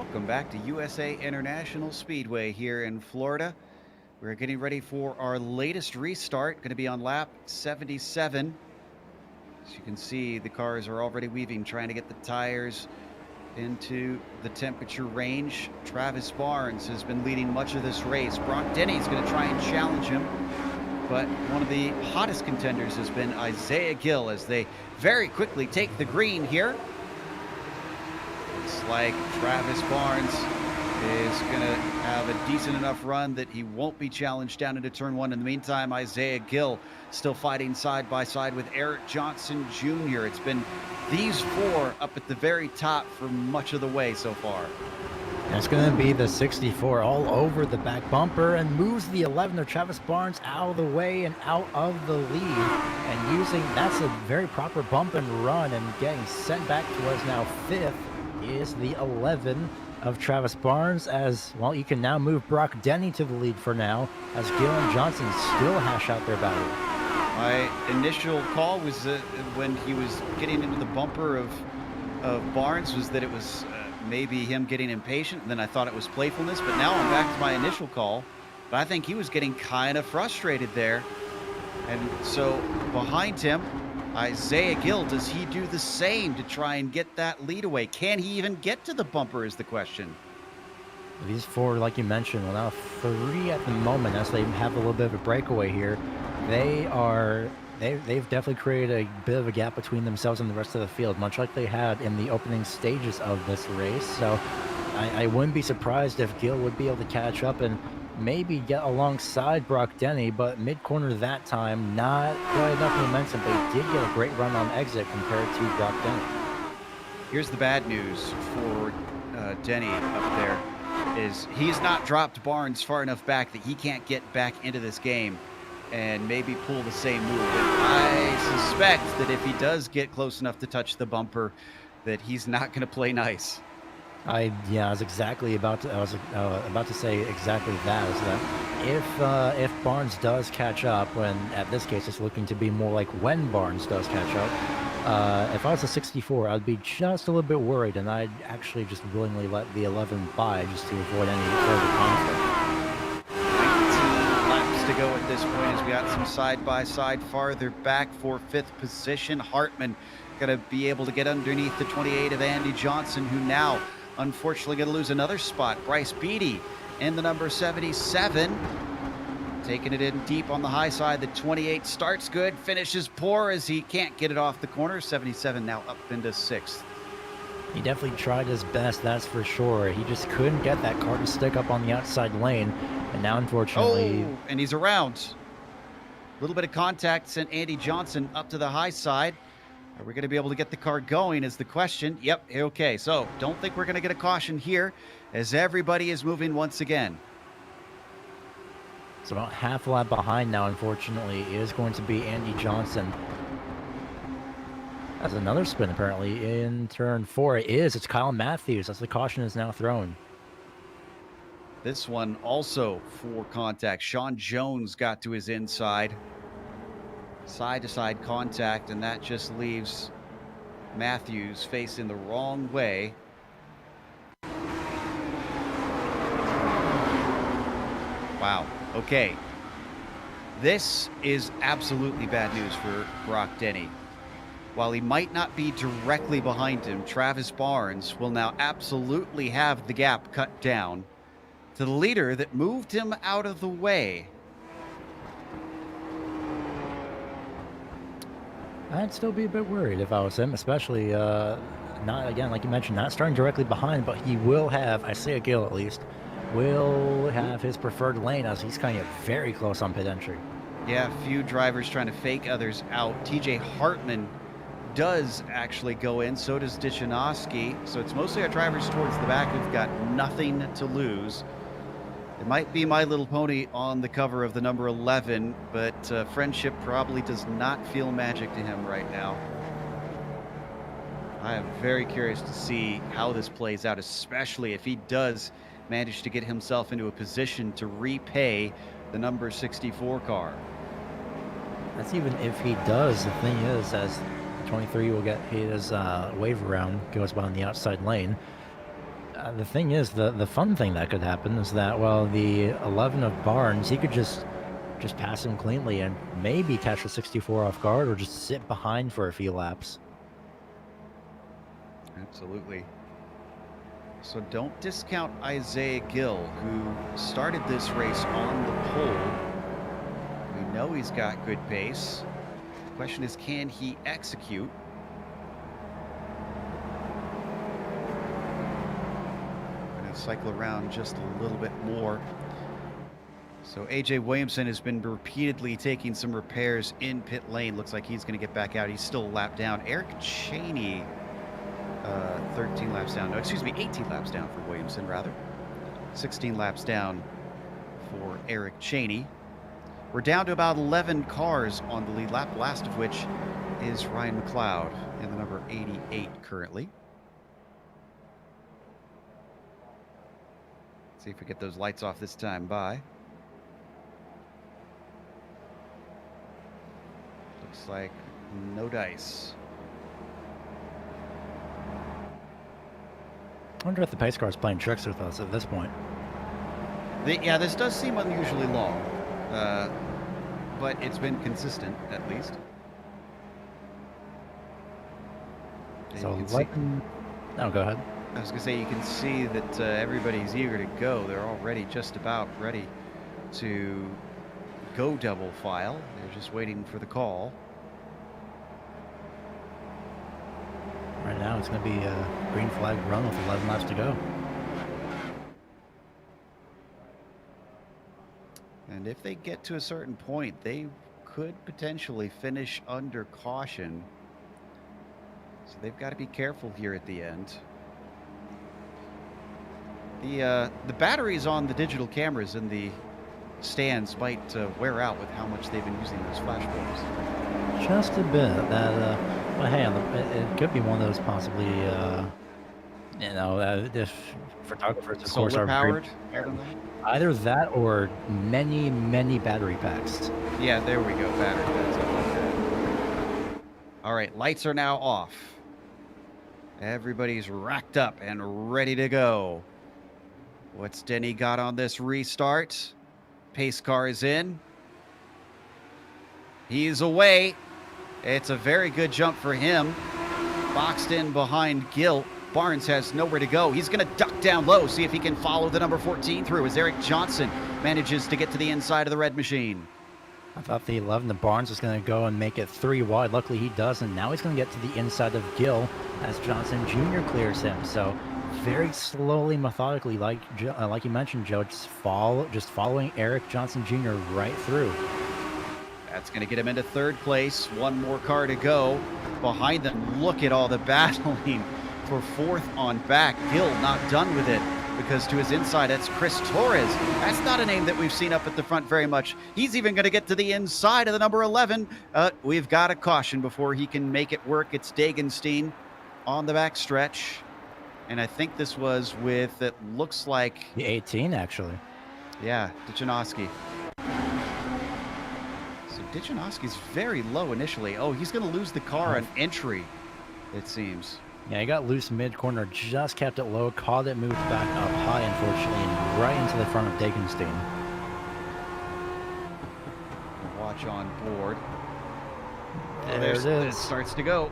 Welcome back to USA International Speedway here in Florida. We're getting ready for our latest restart, going to be on lap 77. As you can see, the cars are already weaving, trying to get the tires into the temperature range. Travis Barnes has been leading much of this race. Brock Denny's going to try and challenge him, but one of the hottest contenders has been Isaiah Gill as they very quickly take the green here. Looks like Travis Barnes is going to have a decent enough run that he won't be challenged down into turn one. In the meantime, Isaiah Gill still fighting side by side with Eric Johnson Jr. It's been these four up at the very top for much of the way so far. That's going to be the 64 all over the back bumper and moves the 11 of Travis Barnes out of the way and out of the lead. And that's a very proper bump and run, and getting sent back towards now fifth is the 11 of Travis Barnes. As well, you can now move Brock Denny to the lead for now, as Gill and Johnson still hash out their battle. My initial call was when he was getting into the bumper of Barnes was that it was maybe him getting impatient, and then I thought it was playfulness, but now I'm back to my initial call. But I think he was getting kind of frustrated there. And so behind him, Isaiah Gill, does he do the same to try and get that lead away? Can he even get to the bumper is the question. These four, like you mentioned, well, now three at the moment, as they have a little bit of a breakaway here. They've definitely created a bit of a gap between themselves and the rest of the field, much like they had in the opening stages of this race. So I wouldn't be surprised if Gill would be able to catch up and maybe get alongside Brock Denny, but mid-corner that time, not quite enough momentum. They did get a great run on exit compared to Brock Denny. Here's the bad news for Denny up there, is he's not dropped Barnes far enough back that he can't get back into this game and maybe pull the same move. But I suspect that if he does get close enough to touch the bumper, that he's not going to play nice. I was about to say exactly that, is that if Barnes does catch up, when at this case it's looking to be more like when Barnes does catch up, if I was a 64, I'd be just a little bit worried, and I'd actually just willingly let the 11 by just to avoid any further conflict. 19 laps to go at this point as we got some side-by-side farther back for fifth position. Hartman going to be able to get underneath the 28 of Andy Johnson, who now unfortunately going to lose another spot. Bryce Beatty in the number 77, taking it in deep on the high side. The 28 starts good, finishes poor as he can't get it off the corner. 77 now up into sixth. He definitely tried his best, that's for sure. He just couldn't get that car to stick up on the outside lane, and now unfortunately... Oh, and he's around. A little bit of contact sent Andy Johnson up to the high side. Are we going to be able to get the car going is the question. Yep, okay. So don't think we're going to get a caution here as everybody is moving once again. It's about half a lap behind now, unfortunately. It is going to be Andy Johnson. That's another spin, apparently, in turn four. It's Kyle Matthews as the caution is now thrown. This one also for contact. Sean Jones got to his inside. Side-to-side contact, and that just leaves Matthews facing the wrong way. Wow. Okay. This is absolutely bad news for Brock Denny. While he might not be directly behind him, Travis Barnes will now absolutely have the gap cut down to the leader that moved him out of the way. I'd still be a bit worried if I was him, especially not, again, like you mentioned, not starting directly behind, but he will have, Isaiah Gill at least, will have his preferred lane as he's kind of very close on pit entry. Yeah, a few drivers trying to fake others out. TJ Hartman does actually go in, so does Dichinowski. So it's mostly our drivers towards the back who've got nothing to lose. It might be My Little Pony on the cover of the number 11, but friendship probably does not feel magic to him right now. I am very curious to see how this plays out, especially if he does manage to get himself into a position to repay the number 64 car. That's even if he does. The thing is, as 23 will get his wave around, goes by on the outside lane. The thing is, the fun thing that could happen is that, well, the 11 of Barnes, he could just pass him cleanly and maybe catch the 64 off guard or just sit behind for a few laps. Absolutely. So don't discount Isaiah Gill, who started this race on the pole. We know he's got good pace. The question is, can he execute? We're going to cycle around just a little bit more. So AJ Williamson has been repeatedly taking some repairs in pit lane. Looks like he's going to get back out. He's still a lap down. Eric Cheney, 13 laps down. No, excuse me, 18 laps down for Williamson, rather. 16 laps down for Eric Cheney. We're down to about 11 cars on the lead lap, last of which is Ryan McLeod in the number 88 currently. Let's see if we get those lights off this time by. Looks like no dice. I wonder if the pace car is playing tricks with us at this point. Yeah, this does seem unusually long, but it's been consistent at least. And So you can let see- no, go ahead. I was gonna say, you can see that everybody's eager to go. They're already just about ready to go double file. They're just waiting for the call. Right now, it's going to be a green flag run with 11 laps to go. And if they get to a certain point, they could potentially finish under caution. So they've got to be careful here at the end. The batteries on the digital cameras in the stands might wear out with how much they've been using those flash bulbs. Just a bit. But hey, it could be one of those possibly, if photographers, of course, Solar are powered? I don't know. either that or many, many battery packs. Yeah, there we go. Battery pads. I like that. All right, lights are now off. Everybody's racked up and ready to go. What's Denny got on this restart? Pace car is in. He's away. It's a very good jump for him. Boxed in behind Gill. Barnes has nowhere to go. He's going to duck down low, see if he can follow the number 14 through as Eric Johnson manages to get to the inside of the red machine. I thought the 11 to Barnes was going to go and make it 3 wide. Luckily, he doesn't. Now he's going to get to the inside of Gill as Johnson Jr. clears him. So very slowly, methodically, like you mentioned, Joe, just following Eric Johnson Jr. right through. That's going to get him into third place. One more car to go. Behind them, look at all the battling for fourth on back. Gill not done with it because to his inside, that's Chris Torres. That's not a name that we've seen up at the front very much. He's even going to get to the inside of the number 11. We've got a caution before he can make it work. It's Dagenstein on the back stretch. And I think this was with, it looks like... The 18, actually. Yeah, Dichanowski. So Dichanowski's very low initially. Oh, he's going to lose the car on entry, it seems. Yeah, he got loose mid-corner, just kept it low, caught it, moved back up high, unfortunately, and right into the front of Dagenstein. Watch on board. There it It is. starts to go.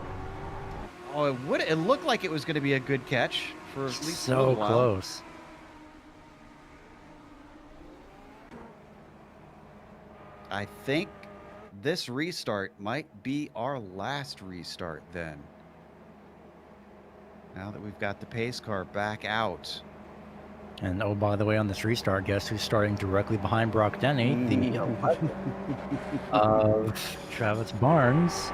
Oh, it looked like it was going to be a good catch for at least a So little while. close. I think this restart might be our last restart then. Now that we've got the pace car back out. And oh, by the way, on this restart, guess who's starting directly behind Brock Denny? The 11 of Travis Barnes.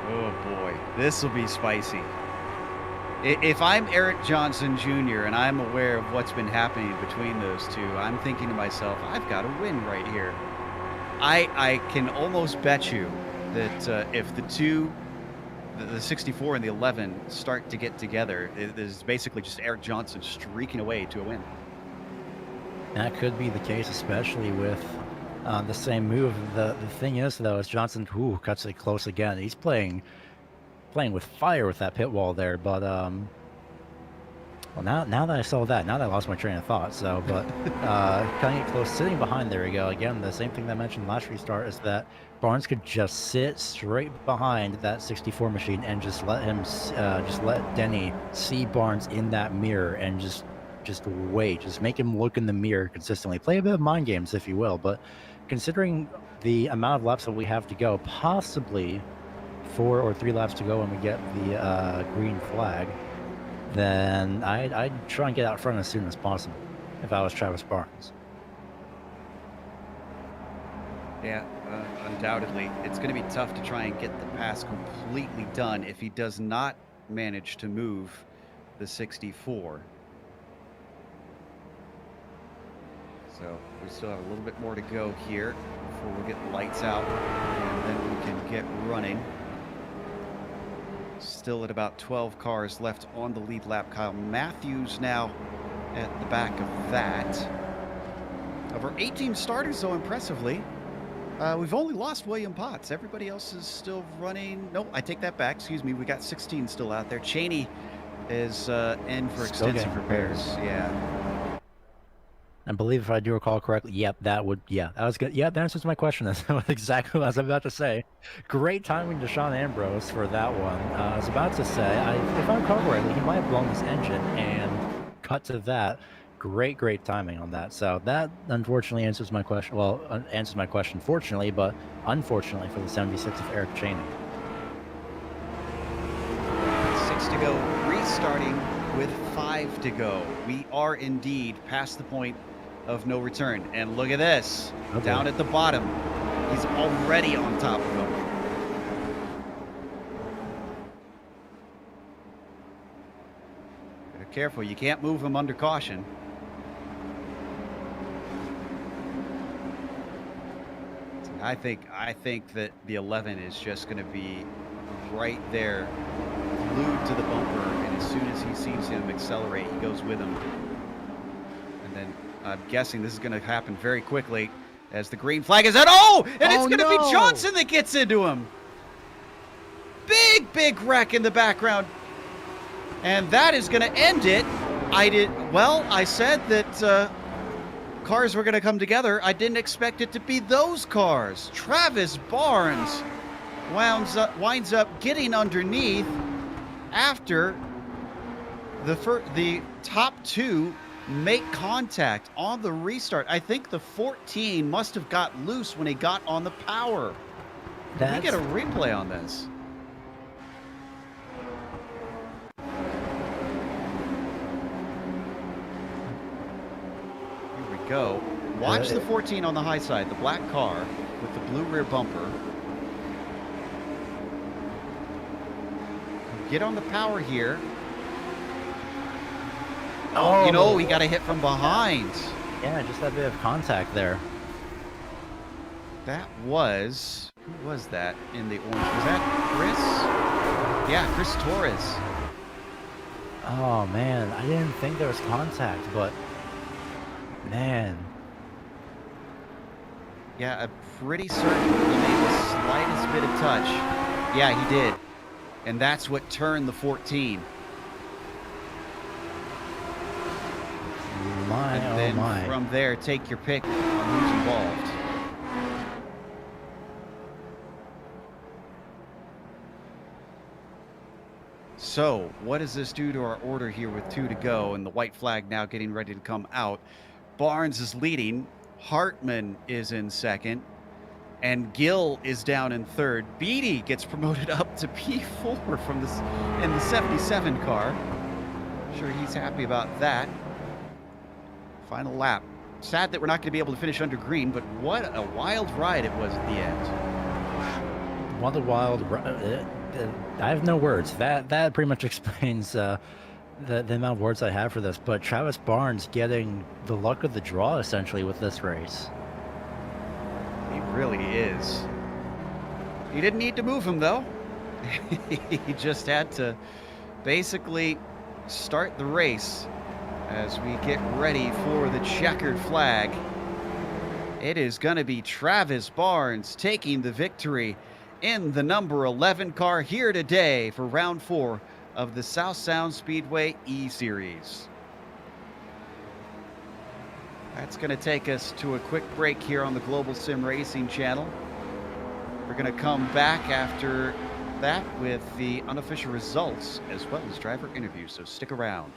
Oh boy, this will be spicy. If I'm Eric Johnson Jr. and I'm aware of what's been happening between those two, I'm thinking to myself, I've got to win right here. I can almost bet you that if the two, the 64 and the 11, start to get together, it is basically just Eric Johnson streaking away to a win. That could be the case, especially with the same move. The thing is, though, is Johnson cuts it close again. He's playing with fire with that pit wall there, but Well, now that I saw that, now that I lost my train of thought. So, but cutting it close, sitting behind, there we go. Again, the same thing that I mentioned last restart is that Barnes could just sit straight behind that 64 machine and just let him, just let Denny see Barnes in that mirror and just wait, just make him look in the mirror consistently. Play a bit of mind games, if you will. But considering the amount of laps that we have to go, possibly 4 or 3 laps to go when we get the green flag, then I'd try and get out front as soon as possible if I was Travis Barnes. Yeah, undoubtedly. It's going to be tough to try and get the pass completely done if he does not manage to move the 64. So we still have a little bit more to go here before we get the lights out, and then we can get running. Still at about 12 cars left on the lead lap. Kyle Matthews now at the back of that. Of our 18 starters, though, impressively, we've only lost William Potts. Everybody else is still running. No, I take that back. Excuse me. We got 16 still out there. Cheney is in for Still extensive getting repairs. Yeah. I believe if I do recall correctly, that was good. Yep, that answers my question. That's exactly what I was about to say. Great timing to Sean Ambrose for that one. I was about to say, if I recall correctly, he might have blown his engine and cut to that. Great timing on that. So that unfortunately answers my question. Well, answers my question fortunately, but unfortunately for the 76 of Eric Cheney. 6 to go, restarting with 5 to go. We are indeed past the point of no return. And look at this, Okay. down at the bottom. He's already on top of him. Better careful, you can't move him under caution. I think that the 11 is just going to be right there, glued to the bumper, and as soon as he sees him accelerate, he goes with him. And then I'm guessing this is going to happen very quickly as the green flag is out. Oh, and it's going to be Johnson that gets into him. Big wreck in the background. And that is going to end it. I said that cars were going to come together. I didn't expect it to be those cars. Travis Barnes winds up getting underneath after the top two make contact on the restart. I think the 14 must have got loose when he got on the power. Can we get a replay on this? Here we go. Watch the 14 on the high side, the black car with the blue rear bumper. Get on the power here. Oh, you know, he got a hit from behind. Yeah, just that bit of contact there. That was, who was that in the orange? Was that Chris? Yeah, Chris Torres. Oh man, I didn't think there was contact, but man. Yeah, I'm pretty certain he made the slightest bit of touch. Yeah, he did. And that's what turned the 14. And then from there, take your pick on who's involved. So, what does this do to our order here with 2 to go and the white flag now getting ready to come out? Barnes is leading. Hartman is in second. And Gill is down in third. Beatty gets promoted up to P4 from this in the 77 car. I'm sure he's happy about that. Final lap. Sad that we're not going to be able to finish under green, but what a wild ride it was at the end. What a wild ride. I have no words. That pretty much explains the amount of words I have for this. But Travis Barnes getting the luck of the draw essentially with this race. He really is. He didn't need to move him though. He just had to basically start the race as we get ready for the checkered flag. It is going to be Travis Barnes taking the victory in the number 11 car here today for round 4 of the South Sound Speedway E-Series. That's going to take us to a quick break here on the Global SimRacing Channel. We're going to come back after that with the unofficial results as well as driver interviews, so stick around.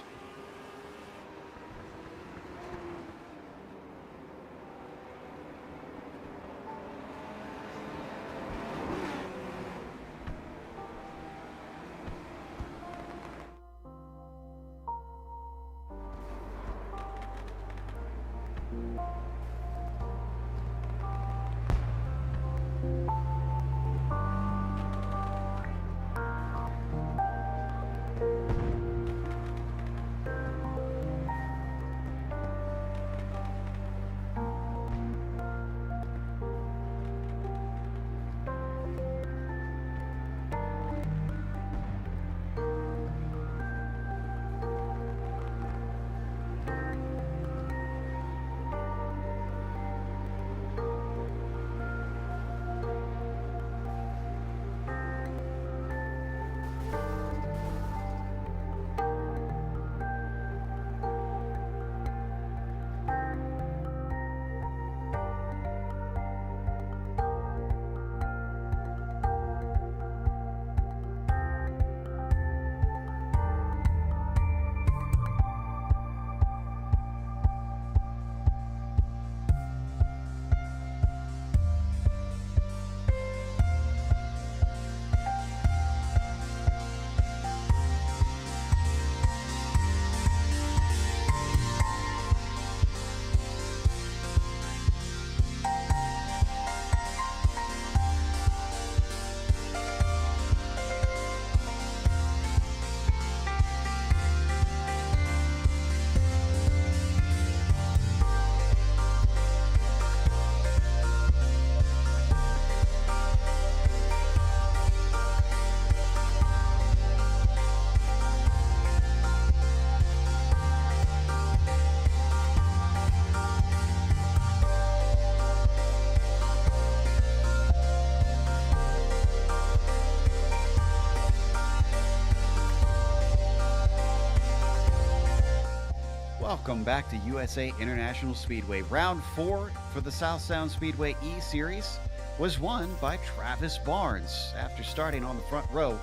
Welcome back to USA International Speedway. Round 4 for the South Sound Speedway E-Series was won by Travis Barnes. After starting on the front row,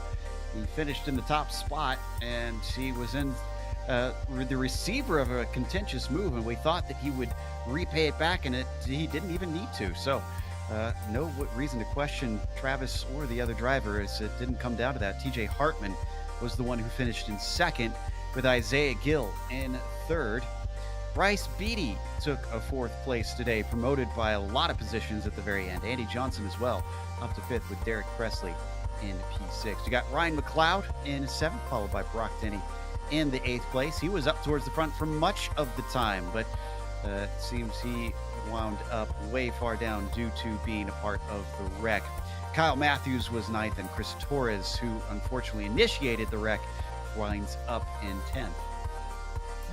he finished in the top spot, and he was in the receiver of a contentious move, and we thought that he would repay it back, and he didn't even need to. So no reason to question Travis or the other driver, as it didn't come down to that. TJ Hartman was the one who finished in second, with Isaiah Gill in third. Bryce Beatty took a fourth place today, promoted by a lot of positions at the very end. Andy Johnson as well, up to fifth with Derek Presley in P6. You got Ryan McLeod in seventh, followed by Brock Denny in the eighth place. He was up towards the front for much of the time, but it seems he wound up way far down due to being a part of the wreck. Kyle Matthews was ninth, and Chris Torres, who unfortunately initiated the wreck, winds up in 10th.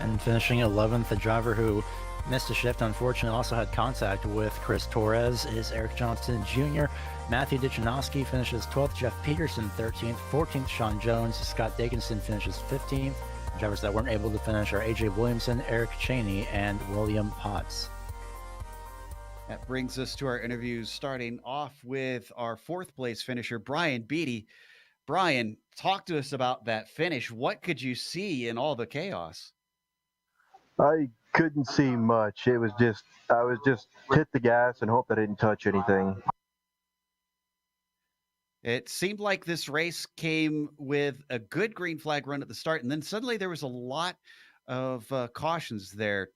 And finishing 11th, the driver who missed a shift, unfortunately, also had contact with Chris Torres, is Eric Johnson Jr. Matthew Dichanowski finishes 12th, Jeff Peterson 13th, 14th, Sean Jones, Scott Dickinson finishes 15th. Drivers that weren't able to finish are AJ Williamson, Eric Cheney, and William Potts. That brings us to our interviews, starting off with our fourth place finisher, Brian Beatty. Brian, talk to us about that finish. What could you see in all the chaos? I couldn't see much. I was just hit the gas and hope that I didn't touch anything. It seemed like this race came with a good green flag run at the start, and then suddenly there was a lot of cautions there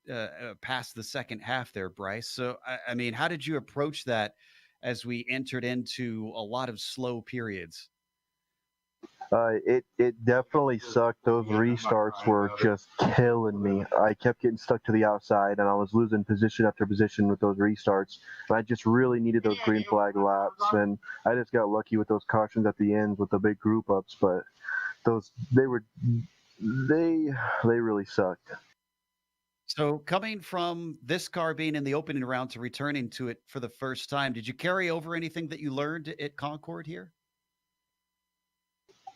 past the second half there, Bryce. So, I mean, how did you approach that as we entered into a lot of slow periods? It definitely sucked. Those restarts were just killing me. I kept getting stuck to the outside, and I was losing position after position with those restarts. And I just really needed those green flag laps, and I just got lucky with those cautions at the end with the big group ups. But they really sucked. So, coming from this car being in the opening round to returning to it for the first time, did you carry over anything that you learned at Concord here?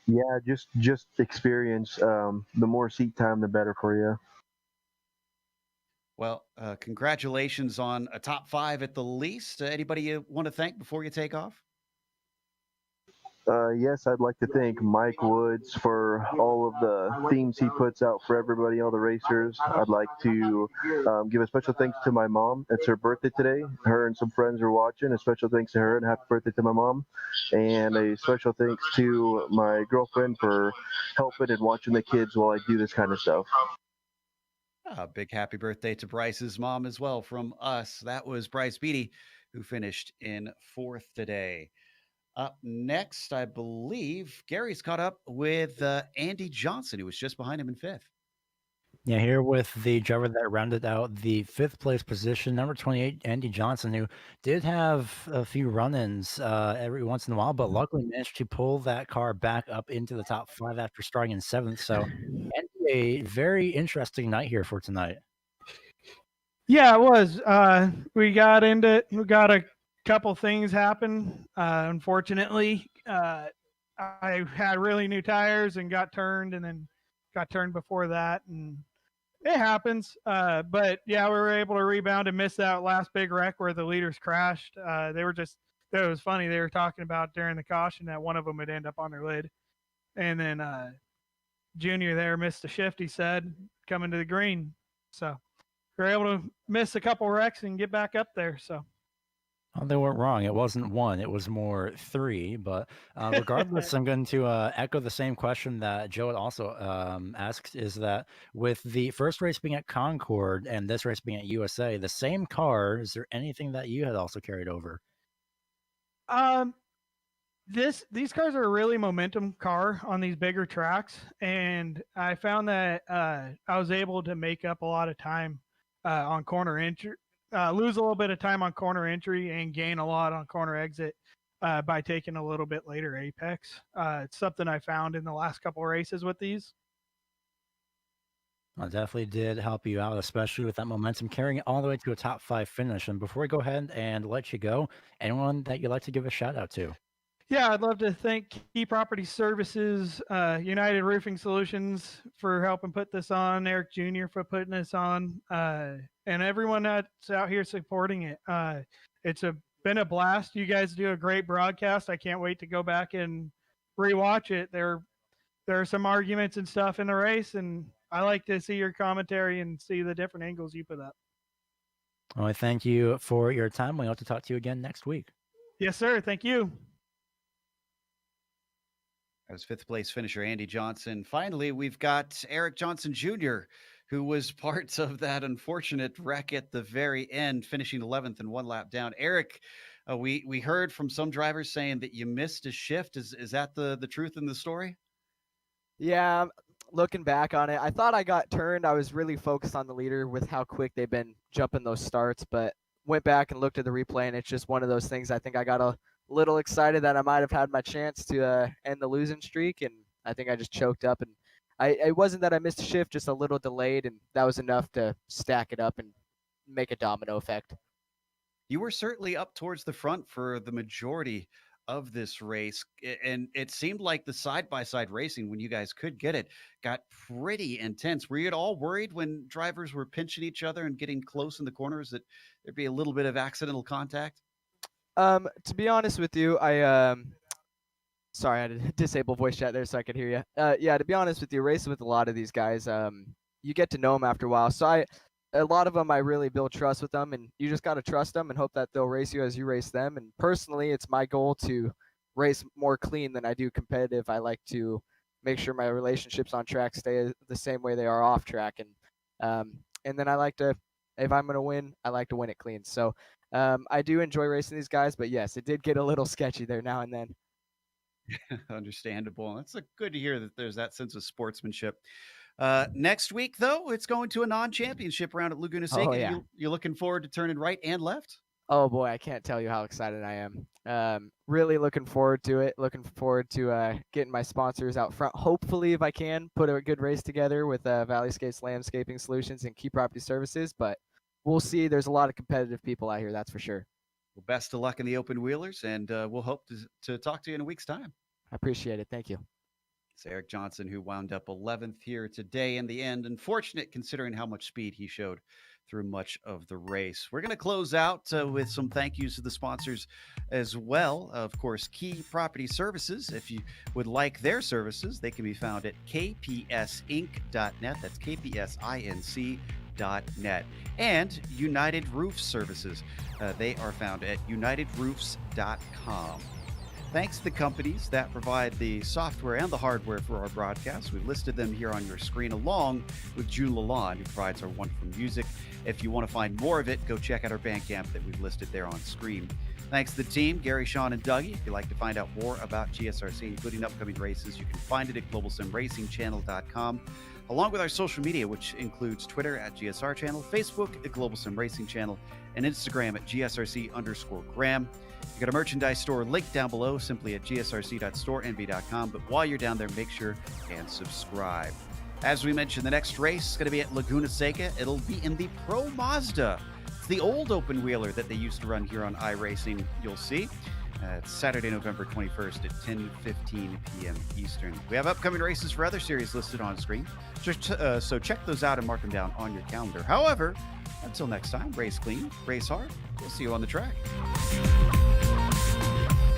Yeah, just experience. The more seat time, the better for you. Well, congratulations on a top 5 at the least. Anybody you want to thank before you take off? Yes, I'd like to thank Mike Woods for all of the themes he puts out for everybody, all the racers. I'd like to give a special thanks to my mom. It's her birthday today. Her and some friends are watching. A special thanks to her and happy birthday to my mom. And a special thanks to my girlfriend for helping and watching the kids while I do this kind of stuff. A big happy birthday to Bryce's mom as well from us. That was Bryce Beatty, who finished in 4th today. Up next, I believe Gary's caught up with Andy Johnson, who was just behind him in 5th. Yeah, here with the driver that rounded out the 5th place position, number 28, Andy Johnson, who did have a few run-ins every once in a while, but luckily managed to pull that car back up into the top 5 after starting in 7th. So, Andy, a very interesting night here for tonight. Yeah, it was. We got a couple things happen. Unfortunately, I had really new tires and got turned, and then got turned before that, and it happens. But yeah, we were able to rebound and miss that last big wreck where the leaders crashed. It was funny. They were talking about during the caution that one of them would end up on their lid, and then Junior there missed a shift. He said coming to the green, so we were able to miss a couple wrecks and get back up there. So. Well, they weren't wrong. It wasn't 1, it was more 3. But regardless, I'm going to echo the same question that Joe had also asked, is that with the first race being at Concord and this race being at USA, the same car, is there anything that you had also carried over? These cars are a really momentum car on these bigger tracks, and I found that I was able to make up a lot of time on corner entry, lose a little bit of time on corner entry, and gain a lot on corner exit by taking a little bit later apex. It's something I found in the last couple of races with these. Well, it definitely did help you out, especially with that momentum carrying it all the way to a top 5 finish. And before we go ahead and let you go, anyone that you'd like to give a shout out to? Yeah, I'd love to thank Key Property Services, United Roofing Solutions for helping put this on, Eric Jr. for putting this on, and everyone that's out here supporting it. It's been a blast. You guys do a great broadcast. I can't wait to go back and rewatch it. There are some arguments and stuff in the race, and I like to see your commentary and see the different angles you put up. Well, I thank you for your time. We hope to talk to you again next week. Yes, sir. Thank you. As 5th place finisher Andy Johnson. Finally, we've got Eric Johnson Jr., who was part of that unfortunate wreck at the very end, finishing 11th and 1 lap down. Eric, we heard from some drivers saying that you missed a shift. Is that the truth in the story? Yeah, looking back on it, I thought I got turned. I was really focused on the leader with how quick they've been jumping those starts, but went back and looked at the replay, and it's just one of those things. I think I got a little excited that I might have had my chance to end the losing streak, and I think I just choked up. And it wasn't that I missed a shift, just a little delayed, and that was enough to stack it up and make a domino effect. You were certainly up towards the front for the majority of this race, and it seemed like the side-by-side racing, when you guys could get it, got pretty intense. Were you at all worried when drivers were pinching each other and getting close in the corners that there'd be a little bit of accidental contact? To be honest with you, sorry, I had to disable voice chat there so I could hear you. Yeah, to be honest with you, racing with a lot of these guys, you get to know them after a while. So a lot of them, I really build trust with them, and you just got to trust them and hope that they'll race you as you race them. And personally, it's my goal to race more clean than I do competitive. I like to make sure my relationships on track stay the same way they are off track. And then I like to, if I'm going to win, I like to win it clean. So I do enjoy racing these guys, but yes, it did get a little sketchy there now and then. Understandable. It's good to hear that there's that sense of sportsmanship. Next week, though, it's going to a non-championship round at Laguna Seca. Oh, yeah. You're looking forward to turning right and left? Oh, boy, I can't tell you how excited I am. Really looking forward to it. Looking forward to getting my sponsors out front. Hopefully, if I can, put a good race together with Valley Skates Landscaping Solutions and Key Property Services, but we'll see. There's a lot of competitive people out here, that's for sure. Well, best of luck in the open wheelers, and we'll hope to talk to you in a week's time. I appreciate it. Thank you. It's Eric Johnson, who wound up 11th here today in the end. Unfortunate considering how much speed he showed through much of the race. We're going to close out with some thank yous to the sponsors as well. Of course, Key Property Services. If you would like their services, they can be found at kpsinc.net. That's kpsinc.net. And United Roof Services. They are found at unitedroofs.com. Thanks to the companies that provide the software and the hardware for our broadcasts. We've listed them here on your screen, along with June Lalonde, who provides our wonderful music. If you want to find more of it, go check out our Bandcamp that we've listed there on screen. Thanks to the team, Gary, Sean, and Dougie. If you'd like to find out more about GSRC, including upcoming races, you can find it at globalsimracingchannel.com, along with our social media, which includes Twitter at GSR Channel, Facebook at Global Sim Racing Channel, and Instagram at GSRC_Graham. You got a merchandise store linked down below, simply at gsrc.storenv.com. But while you're down there, make sure and subscribe. As we mentioned, the next race is going to be at Laguna Seca. It'll be in the Pro Mazda. It's the old open wheeler that they used to run here on iRacing, you'll see. It's Saturday, November 21st at 10:15 p.m. Eastern. We have upcoming races for other series listed on screen, so check those out and mark them down on your calendar. However, until next time, race clean, race hard. We'll see you on the track.